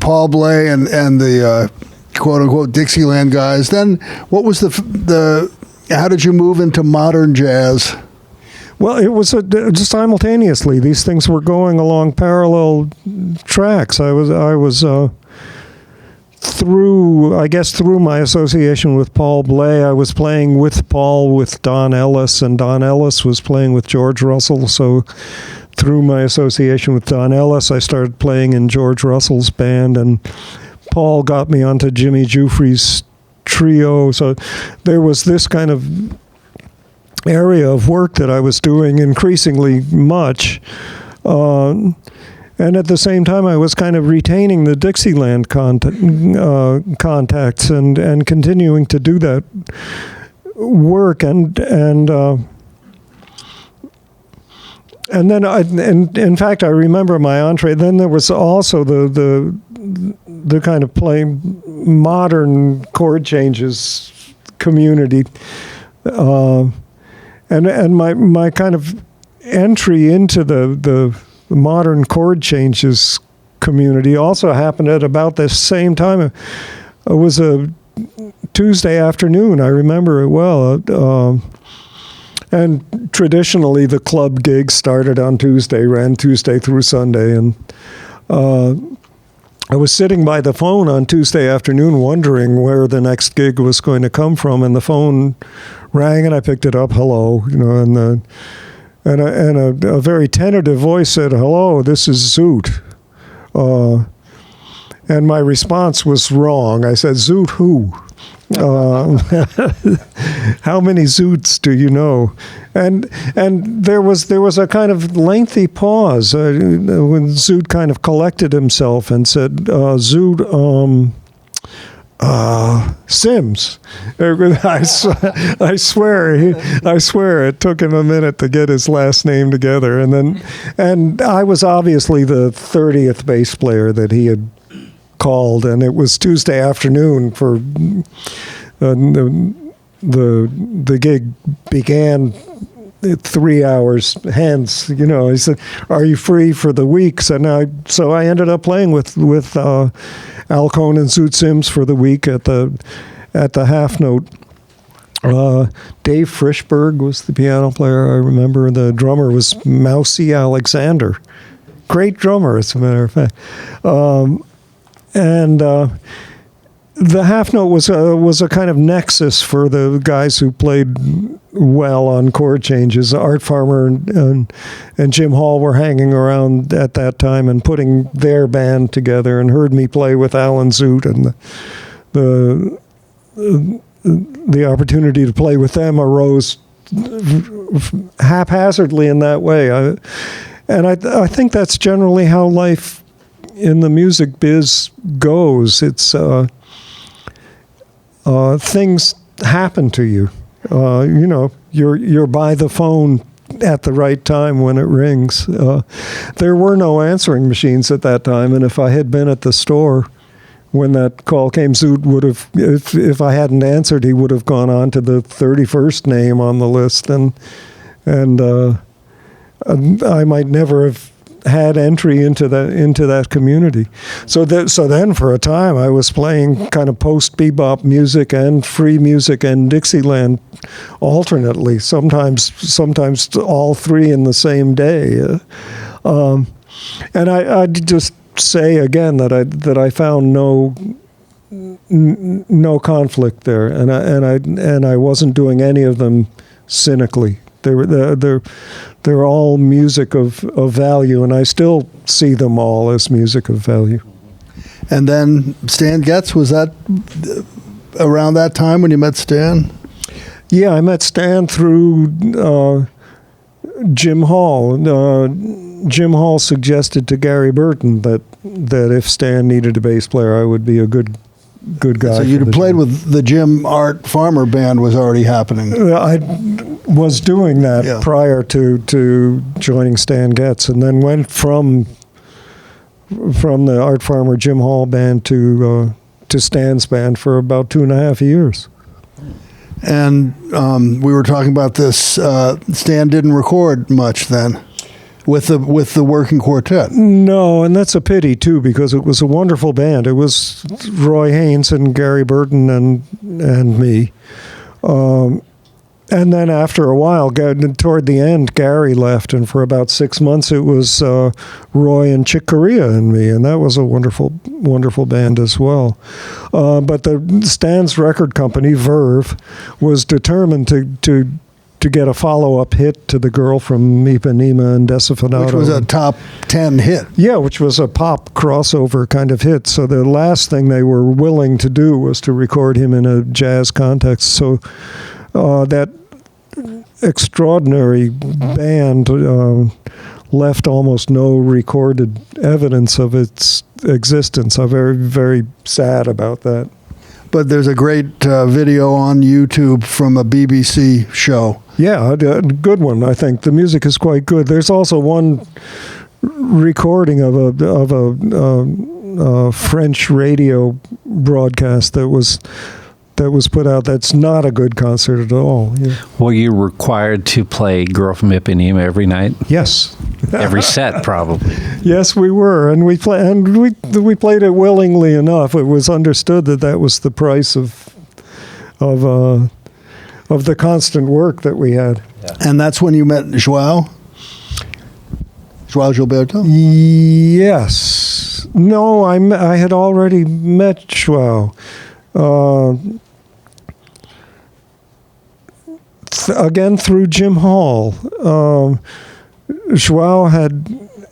Paul Bley and the quote unquote Dixieland guys. Then, what was the? How did you move into modern jazz? Well, it was just simultaneously. These things were going along parallel tracks. I was through my association with Paul Bley, I was playing with Paul with Don Ellis, and Don Ellis was playing with George Russell. So through my association with Don Ellis, I started playing in George Russell's band, and Paul got me onto Jimmy Giuffre's trio. So there was this kind of area of work that I was doing increasingly much. And at the same time, I was kind of retaining the Dixieland contacts and continuing to do that work. And then in fact, I remember my entree. Then there was also the kind of playing modern chord changes community. And my kind of entry into the modern chord changes community also happened at about the same time. It was a Tuesday afternoon. I remember it well. And traditionally, the club gigs started on Tuesday, ran Tuesday through Sunday. And I was sitting by the phone on Tuesday afternoon wondering where the next gig was going to come from. And the phone rang, and I picked it up. Hello, you know, and a very tentative voice said, "Hello, this is Zoot." And my response was wrong. I said, "Zoot who? How many Zoots do you know?" And there was a kind of lengthy pause when Zoot kind of collected himself and said, "Zoot, Sims." I swear it took him a minute to get his last name together, and I was obviously the 30th bass player that he had called, and it was Tuesday afternoon for the gig began 3 hours hence. You know, he said, "Are you free for the weeks?" And so I ended up playing with Al Cohn and Zoot Sims for the week at the half note. Dave Frischberg was the piano player. I remember the drummer was Mousy Alexander, great drummer, as a matter of fact. And the half note was a kind of nexus for the guys who played well on chord changes. Art Farmer and Jim Hall were hanging around at that time and putting their band together, and heard me play with Alan Zoot, and the opportunity to play with them arose haphazardly in that way. I think that's generally how life in the music biz goes. It's things happen to you. You know, you're by the phone at the right time when it rings. There were no answering machines at that time, and if I had been at the store when that call came, Zoot would have, if I hadn't answered, he would have gone on to the 31st name on the list, and I might never have had entry into that community. So then for a time I was playing kind of post bebop music and free music and Dixieland alternately. Sometimes all three in the same day. And I'd just say again that I found no conflict there, and I wasn't doing any of them cynically. They're all music of value, and I still see them all as music of value. And then Stan Getz, was that around that time when you met Stan? Yeah, I met Stan through Jim Hall. Jim Hall suggested to Gary Burton that if Stan needed a bass player, I would be a good guy. So you'd played with the Jim Art Farmer band was already happening. I was doing that prior to joining Stan Getz, and then went from the Art Farmer Jim Hall band to Stan's band for about 2.5 years. And we were talking about this. Stan didn't record much then with the working quartet. No, and that's a pity too, because it was a wonderful band. It was Roy Haynes and Gary Burton and me. And then after a while, toward the end, Gary left, and for about 6 months, it was Roy and Chick Corea and me, and that was a wonderful, wonderful band as well. But the Stan's record company, Verve, was determined to get a follow-up hit to The Girl from Ipanema and Desafinado. Which was a top 10 hit. Yeah, which was a pop crossover kind of hit. So the last thing they were willing to do was to record him in a jazz context. So that extraordinary band left almost no recorded evidence of its existence. I'm very, very sad about that. But there's a great video on YouTube from a BBC show. Yeah, a good one, I think. The music is quite good. There's also one recording of a French radio broadcast that was put out. That's not a good concert at all. Yeah. Were you required to play Girl from Ipanema every night? Yes. Every set, probably. Yes, we were, and we played it willingly enough. It was understood that was the price of the constant work that we had. Yeah. And that's when you met João Gilberto? Yes. No, I had already met João. Again through Jim Hall. João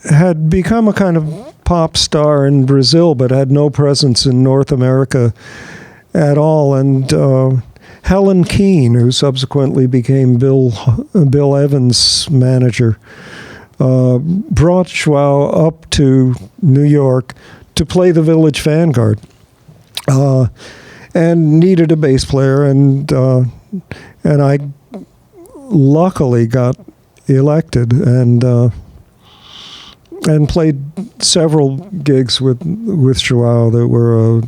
had become a kind of pop star in Brazil, but had no presence in North America at all. And Helen Keane, who subsequently became Bill Evans' manager, brought João up to New York to play the Village Vanguard, and needed a bass player, and I luckily got elected and played several gigs with João that were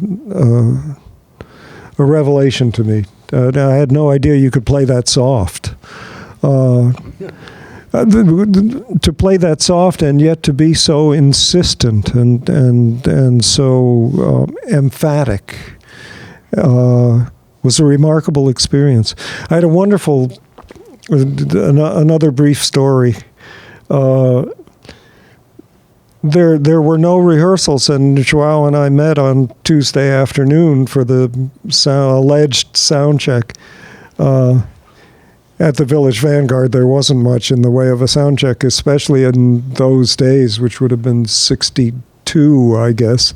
a revelation to me. I had no idea you could play that soft. To play that soft and yet to be so insistent and so emphatic was a remarkable experience. I had a wonderful, another brief story. There were no rehearsals, and João and I met on Tuesday afternoon for the alleged sound check. At the Village Vanguard, there wasn't much in the way of a sound check, especially in those days, which would have been 62, I guess.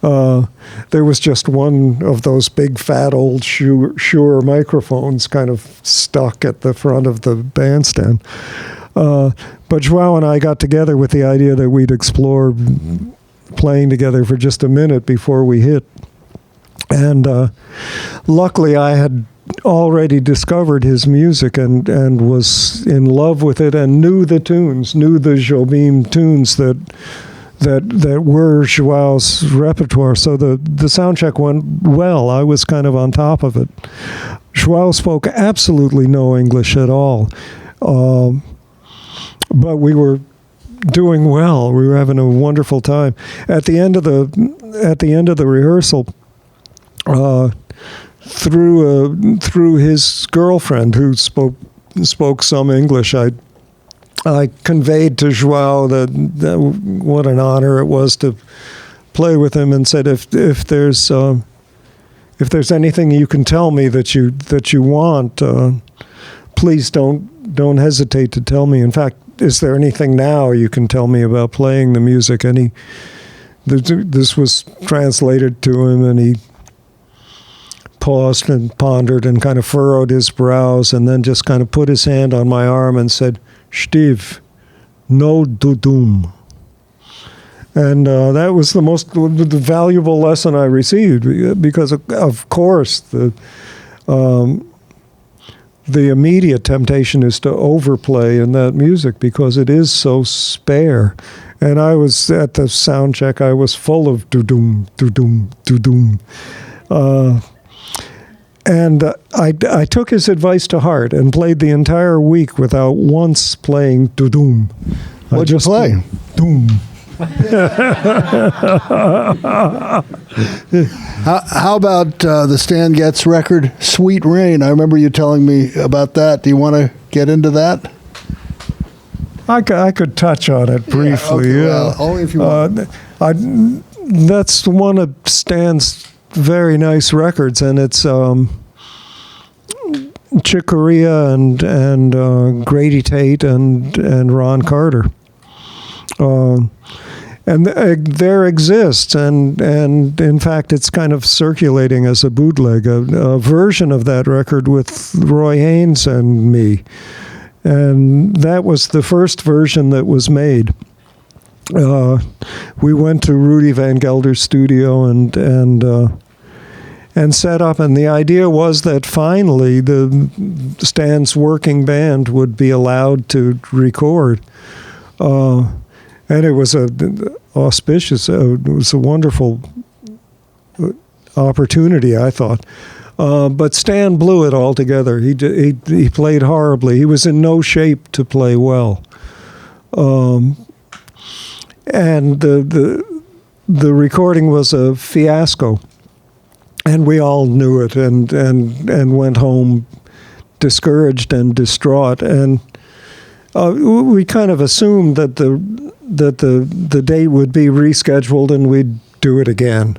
There was just one of those big, fat, old Shure microphones kind of stuck at the front of the bandstand. But João and I got together with the idea that we'd explore playing together for just a minute before we hit. And luckily, I had already discovered his music and was in love with it and knew the tunes, knew the Jobim tunes that that were Joao's repertoire. So the sound check went well. I was kind of on top of it. Joao spoke absolutely no English at all, but we were doing well. We were having a wonderful time. At the end of the rehearsal, through his girlfriend who spoke some English, I conveyed to Joao that what an honor it was to play with him, and said if there's anything you can tell me that you want, please don't hesitate to tell me. In fact, is there anything now you can tell me about playing the music? And this was translated to him, and he paused and pondered and kind of furrowed his brows, and then just kind of put his hand on my arm and said, "Steve, no dudum." And that was the most valuable lesson I received, because of course the immediate temptation is to overplay in that music because it is so spare. And I was at the sound check, I was full of dudum, dudum, dudum. And I took his advice to heart and played the entire week without once playing dudum. What'd you play? Doom. How about the Stan Getz record, Sweet Rain? I remember you telling me about that. Do you want to get into that? I could touch on it briefly. Okay, well, only if you want. That's one of Stan's very nice records, and it's Chick Corea and Grady Tate and Ron Carter. And there exists, and in fact, it's kind of circulating as a bootleg, a version of that record with Roy Haynes and me. And that was the first version that was made. We went to Rudy Van Gelder's studio and set up, and the idea was that finally the Stan's working band would be allowed to record. And it was auspicious. It was a wonderful opportunity, I thought. But Stan blew it altogether. He played horribly. He was in no shape to play well. And the recording was a fiasco, and we all knew it, and went home discouraged and distraught. And we kind of assumed that the date would be rescheduled and we'd do it again.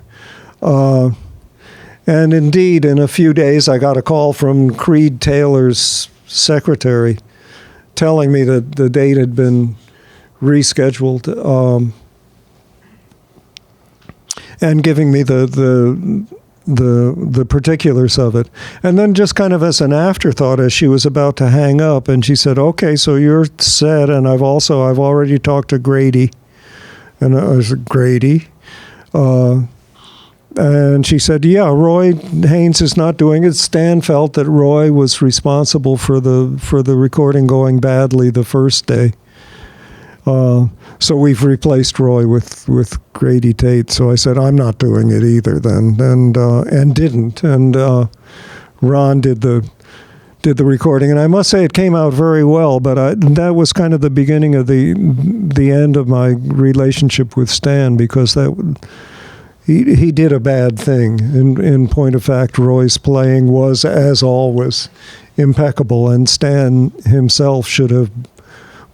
And indeed, in a few days, I got a call from Creed Taylor's secretary telling me that the date had been rescheduled, and giving me the particulars of it. And then just kind of as an afterthought, as she was about to hang up, and she said, "Okay, so you're set, and I've already talked to Grady." And I said, "Grady?" And she said, "Yeah, Roy Haynes is not doing it. Stan felt that Roy was responsible for the recording going badly the first day. So we've replaced Roy with Grady Tate." So I said, "I'm not doing it either then," and didn't. And Ron did the recording, and I must say it came out very well. But that was kind of the beginning of the end of my relationship with Stan, because he did a bad thing. In point of fact, Roy's playing was, as always, impeccable, and Stan himself should have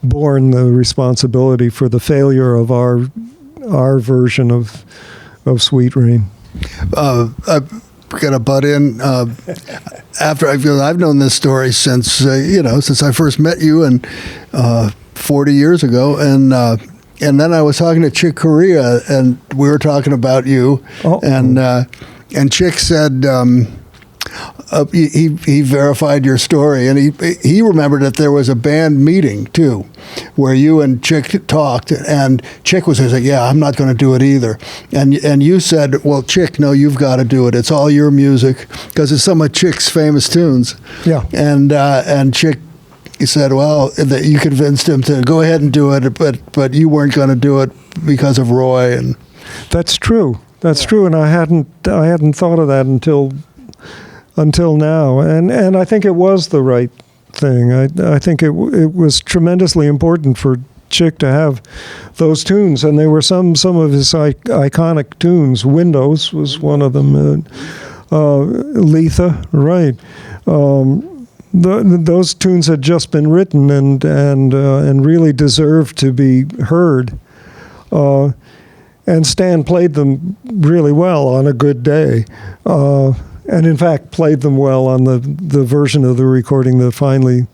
borne the responsibility for the failure of our version of Sweet Rain. I've got to butt in. After I've known this story since I first met you, and 40 years ago, and then I was talking to Chick Corea, and we were talking about you, and Chick said. He verified your story, and he remembered that there was a band meeting too, where you and Chick talked, and Chick was like, "Yeah, I'm not going to do it either," and you said, "Well, Chick, no, you've got to do it. It's all your music because it's some of Chick's famous tunes." Yeah, and Chick you said, well, that you convinced him to go ahead and do it, but you weren't going to do it because of Roy. And That's true. That's true, and I hadn't thought of that until now, and I think it was the right thing. I think it was tremendously important for Chick to have those tunes, and they were some of his iconic tunes. Windows was one of them. Letha, right? Those tunes had just been written and really deserved to be heard. And Stan played them really well on a good day, and in fact played them well on the version of the recording that finally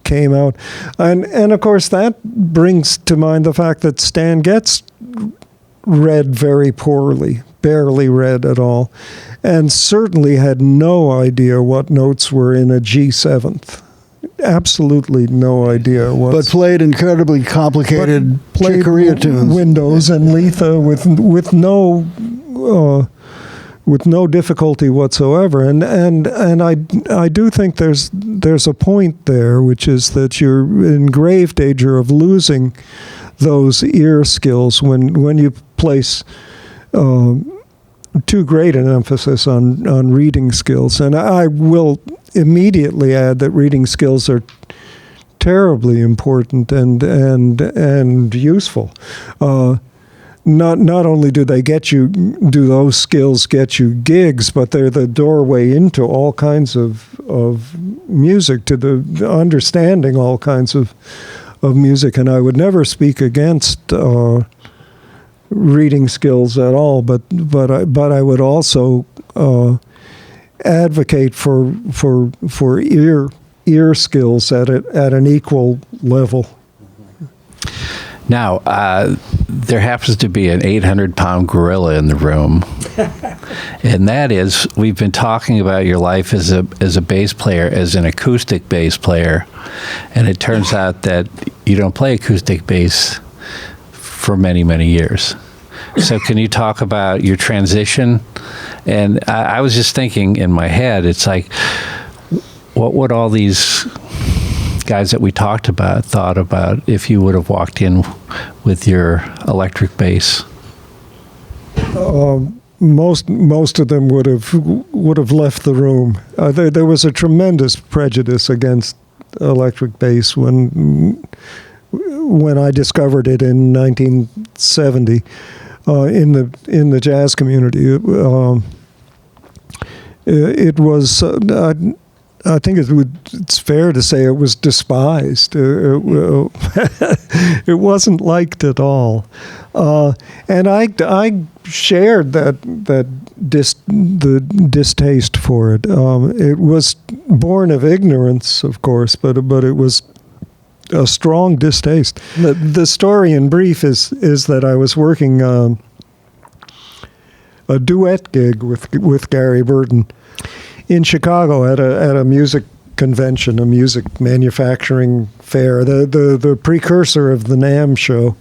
came out. And of course that brings to mind the fact that Stan Getz read very poorly, barely read at all, and certainly had no idea what notes were in a G7th. Absolutely no idea what. But played incredibly complicated Chick Corea tunes. Windows and Letha with no difficulty whatsoever. And I do think there's a point there, which is that you're in grave danger of losing those ear skills when you place too great an emphasis on reading skills. And I will immediately add that reading skills are terribly important and useful. Not only do those skills get you gigs, but they're the doorway into all kinds of music, to the understanding all kinds of music. And I would never speak against reading skills at all, but I would also advocate for ear skills at an equal level. Now, there happens to be an 800-pound gorilla in the room, and that is, we've been talking about your life as a bass player, as an acoustic bass player, and it turns out that you don't play acoustic bass for many, many years. So can you talk about your transition? And I was just thinking in my head, it's like, what would all these guys that we talked about thought about if you would have walked in with your electric bass? Most of them would have left the room. There was a tremendous prejudice against electric bass when I discovered it in 1970 in the jazz community. It was. I think it's fair to say it was despised. It wasn't liked at all, and I shared the distaste for it. It was born of ignorance, of course, but it was a strong distaste. The story in brief is that I was working a duet gig with Gary Burton in Chicago at a music convention, a music manufacturing fair, the precursor of the NAMM show.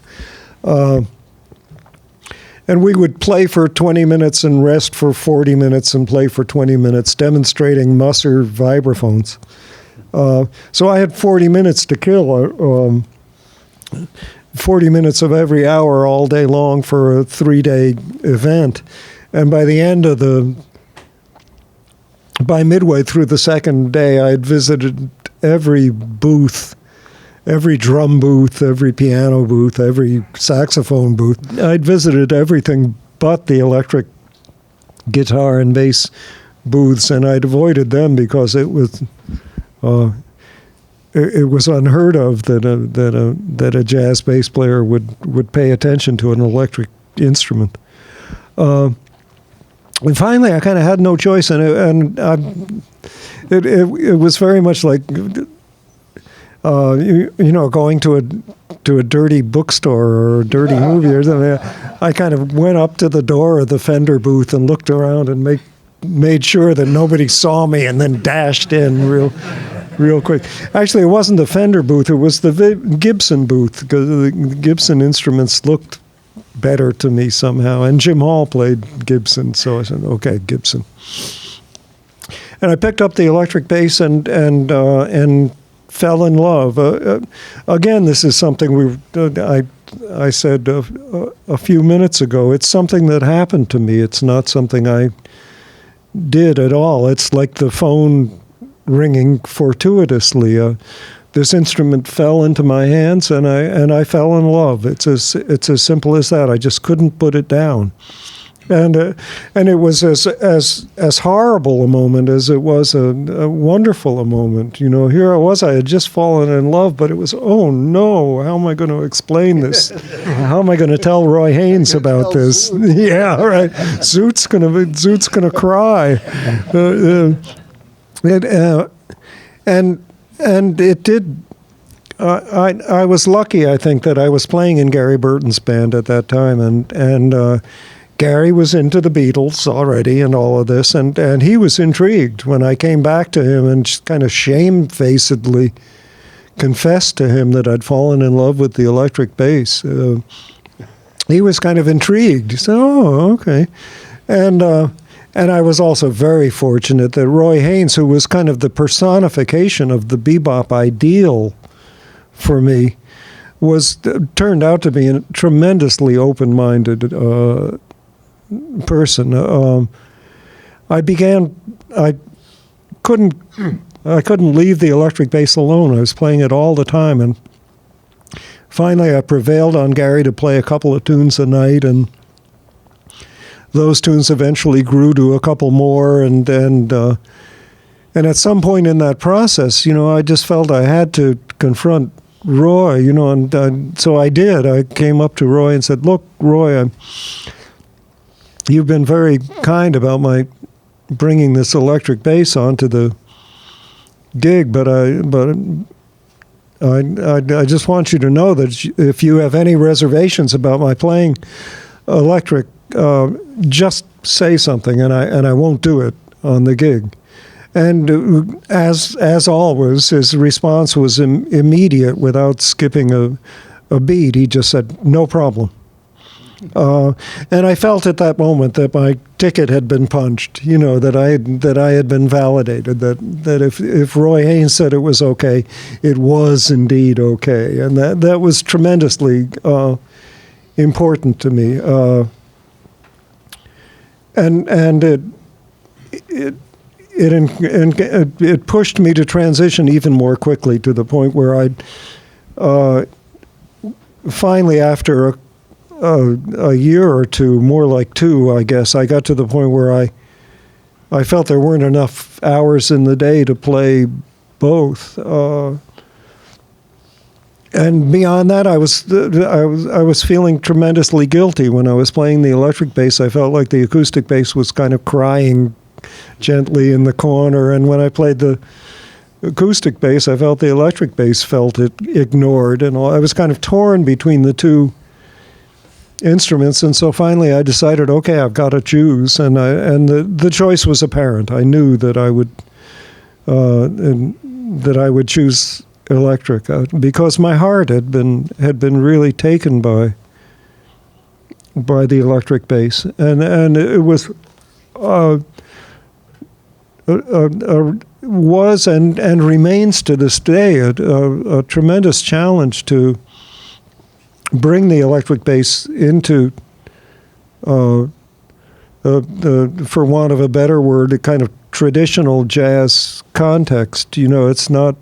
And we would play for 20 minutes and rest for 40 minutes and play for 20 minutes, demonstrating Musser vibraphones. So I had 40 minutes to kill, 40 minutes of every hour all day long for a 3-day event. And by the end of by midway through the second day, I had visited every booth, every drum booth, every piano booth, every saxophone booth. I'd visited everything but the electric guitar and bass booths, and I'd avoided them because it was unheard of that a jazz bass player would pay attention to an electric instrument. And finally, I kind of had no choice, and it was very much like going to a dirty bookstore or a dirty movie or something. I kind of went up to the door of the Fender booth and looked around and made sure that nobody saw me, and then dashed in real quick. Actually, it wasn't the Fender booth; it was the Gibson booth, because the Gibson instruments looked better to me somehow. And Jim Hall played Gibson, so I said, okay, Gibson. And I picked up the electric bass and fell in love. Again, this is something I said a few minutes ago. It's something that happened to me. It's not something I did at all. It's like the phone ringing fortuitously. This instrument fell into my hands, and I fell in love. It's as simple as that. I just couldn't put it down. And it was as horrible a moment as it was a wonderful a moment. You know, here I had just fallen in love, but it was, oh no, how am I going to explain this? How am I going to tell Roy Haynes about this? Yeah, right. Zoot's gonna cry. And it did. I was lucky, I think, that I was playing in Gary Burton's band at that time, and Gary was into the Beatles already and all of this, and he was intrigued when I came back to him and just kind of shamefacedly confessed to him that I'd fallen in love with the electric bass. He was kind of intrigued. He said, "Oh, okay," and I was also very fortunate that Roy Haynes, who was kind of the personification of the bebop ideal for me, turned out to be a tremendously open-minded person. I couldn't leave the electric bass alone. I was playing it all the time, and finally I prevailed on Gary to play a couple of tunes a night, and those tunes eventually grew to a couple more, and at some point in that process, you know, I just felt I had to confront Roy, you know, and so I did. I came up to Roy and said, "Look, Roy, you've been very kind about my bringing this electric bass onto the gig, but I just want you to know that if you have any reservations about my playing electric, just say something, and I won't do it on the gig." And as always, his response was immediate, without skipping a beat. He just said, "No problem." And I felt at that moment that my ticket had been punched. You know, that I had been validated. That if Roy Haynes said it was okay, it was indeed okay, and that was tremendously important to me. And it pushed me to transition even more quickly, to the point where I'd finally, after a year or two, more like two, I guess, I got to the point where I felt there weren't enough hours in the day to play both. And beyond that, I was feeling tremendously guilty when I was playing the electric bass. I felt like the acoustic bass was kind of crying gently in the corner, and when I played the acoustic bass, I felt the electric bass felt it ignored, and I was kind of torn between the two instruments. And so finally, I decided, okay, I've got to choose, and the choice was apparent. I knew that I would choose electric because my heart had been really taken by the electric bass, and it was. Was and remains to this day a tremendous challenge to bring the electric bass into, for want of a better word, a kind of traditional jazz context. You know, it's not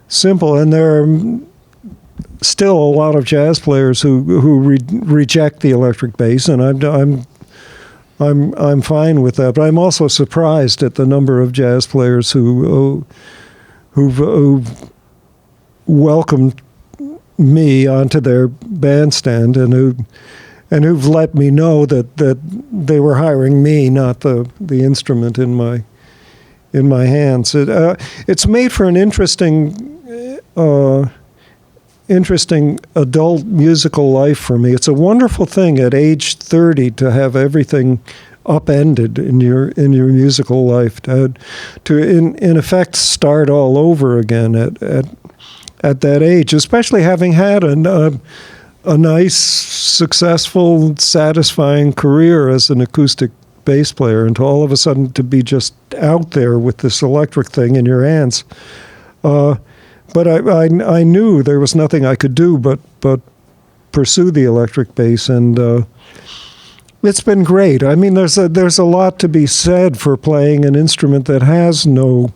simple, and there are still a lot of jazz players who reject the electric bass, and I'm fine with that, but I'm also surprised at the number of jazz players who've welcomed me onto their bandstand, and who've let me know that they were hiring me, not the instrument in my hands. It's made for an interesting adult musical life for me. It's a wonderful thing at age 30 to have everything upended in your musical life, to in effect start all over again at that age, especially having had a nice, successful, satisfying career as an acoustic bass player, and to all of a sudden to be just out there with this electric thing in your hands. but I knew there was nothing I could do but pursue the electric bass, and it's been great. I mean, there's a lot to be said for playing an instrument that has no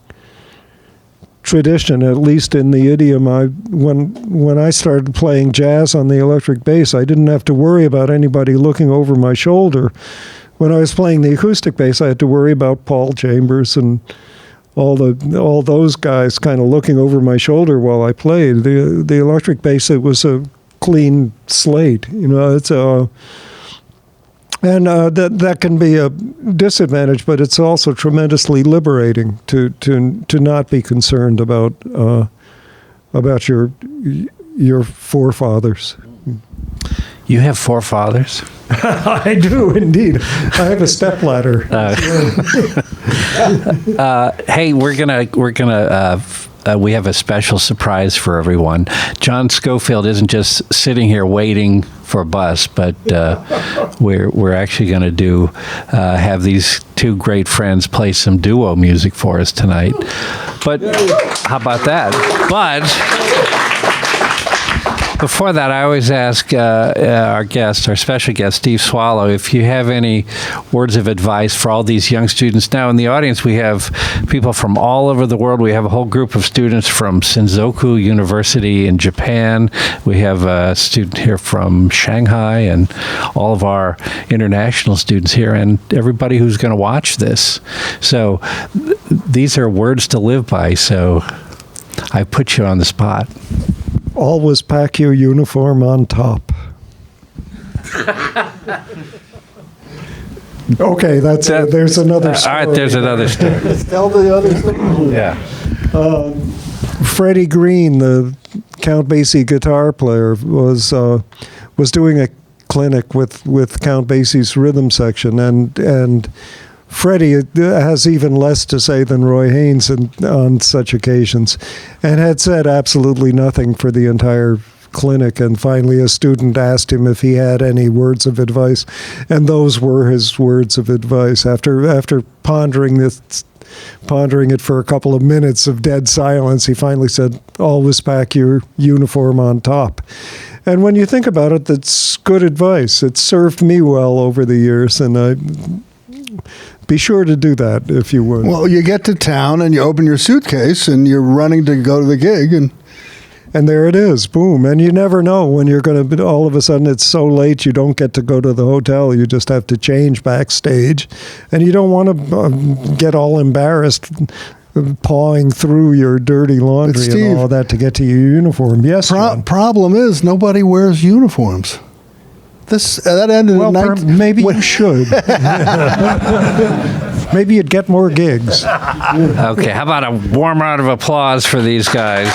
tradition, at least in the idiom. When I started playing jazz on the electric bass, I didn't have to worry about anybody looking over my shoulder. When I was playing the acoustic bass, I had to worry about Paul Chambers and all those guys kind of looking over my shoulder while I played. The electric bass, it was a clean slate. It's and that can be a disadvantage, but it's also tremendously liberating to not be concerned about your forefathers. You have forefathers? I do indeed. I have a stepladder. Hey, we have a special surprise for everyone. John Scofield isn't just sitting here waiting for a bus, but we're actually going to have these two great friends play some duo music for us tonight. But how about that? But before that, I always ask our special guest, Steve Swallow, if you have any words of advice for all these young students. Now, in the audience, we have people from all over the world. We have a whole group of students from Senzoku University in Japan. We have a student here from Shanghai, and all of our international students here, and everybody who's going to watch this. So these are words to live by, so I put you on the spot. Always pack your uniform on top. Okay, there's another story. All right, there's another story. Tell the other story. Yeah. Freddie Green, the Count Basie guitar player, was doing a clinic with Count Basie's rhythm section, and Freddie has even less to say than Roy Haynes on such occasions, and had said absolutely nothing for the entire clinic. And finally, a student asked him if he had any words of advice, and those were his words of advice. After pondering it for a couple of minutes of dead silence, he finally said, "Always pack your uniform on top." And when you think about it, that's good advice. It's served me well over the years, and be sure to do that if you would. Well, you get to town and you open your suitcase and you're running to go to the gig, and there it is, boom. And you never know when you're going to, all of a sudden it's so late you don't get to go to the hotel. You just have to change backstage. And you don't want to get all embarrassed pawing through your dirty laundry Steve, and all that to get to your uniform. Yes, John. Problem is, nobody wears uniforms. That ended in maybe you should. Maybe you'd get more gigs. Okay, how about a warm round of applause for these guys?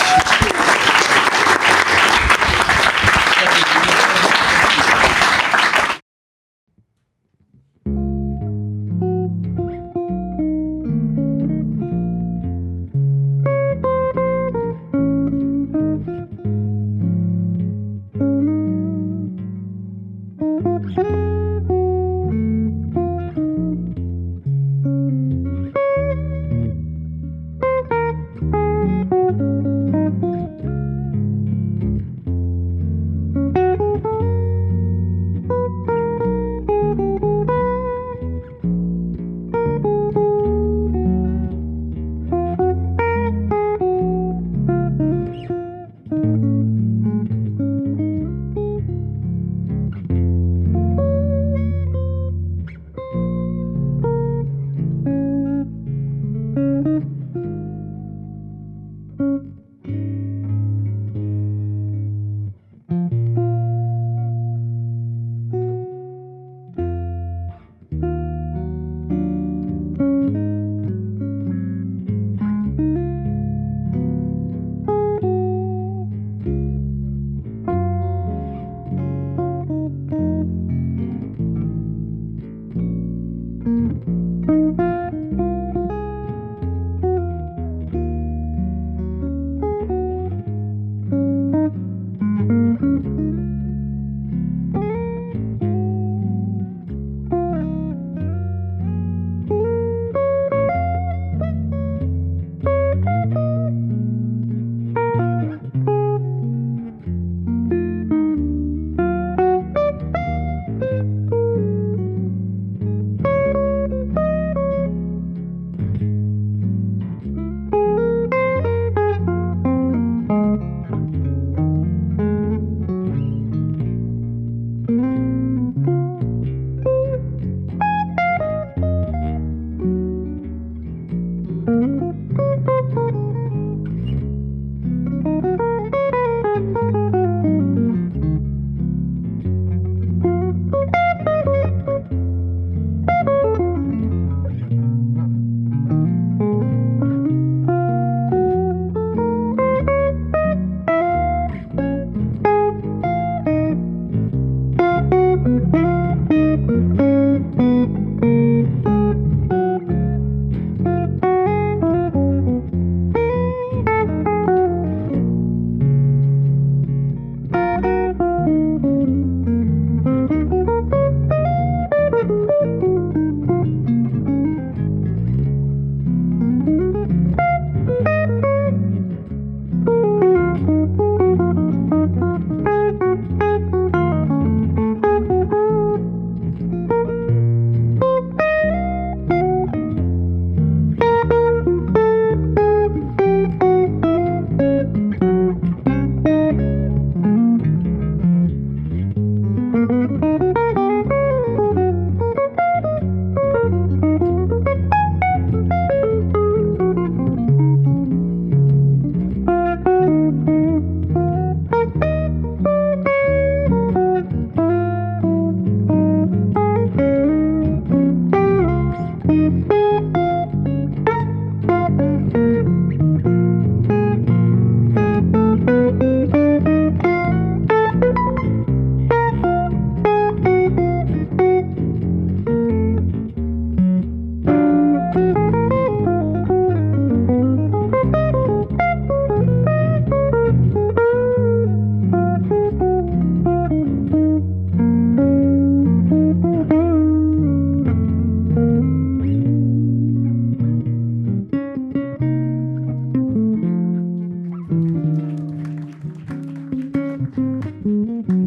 Mm-hmm.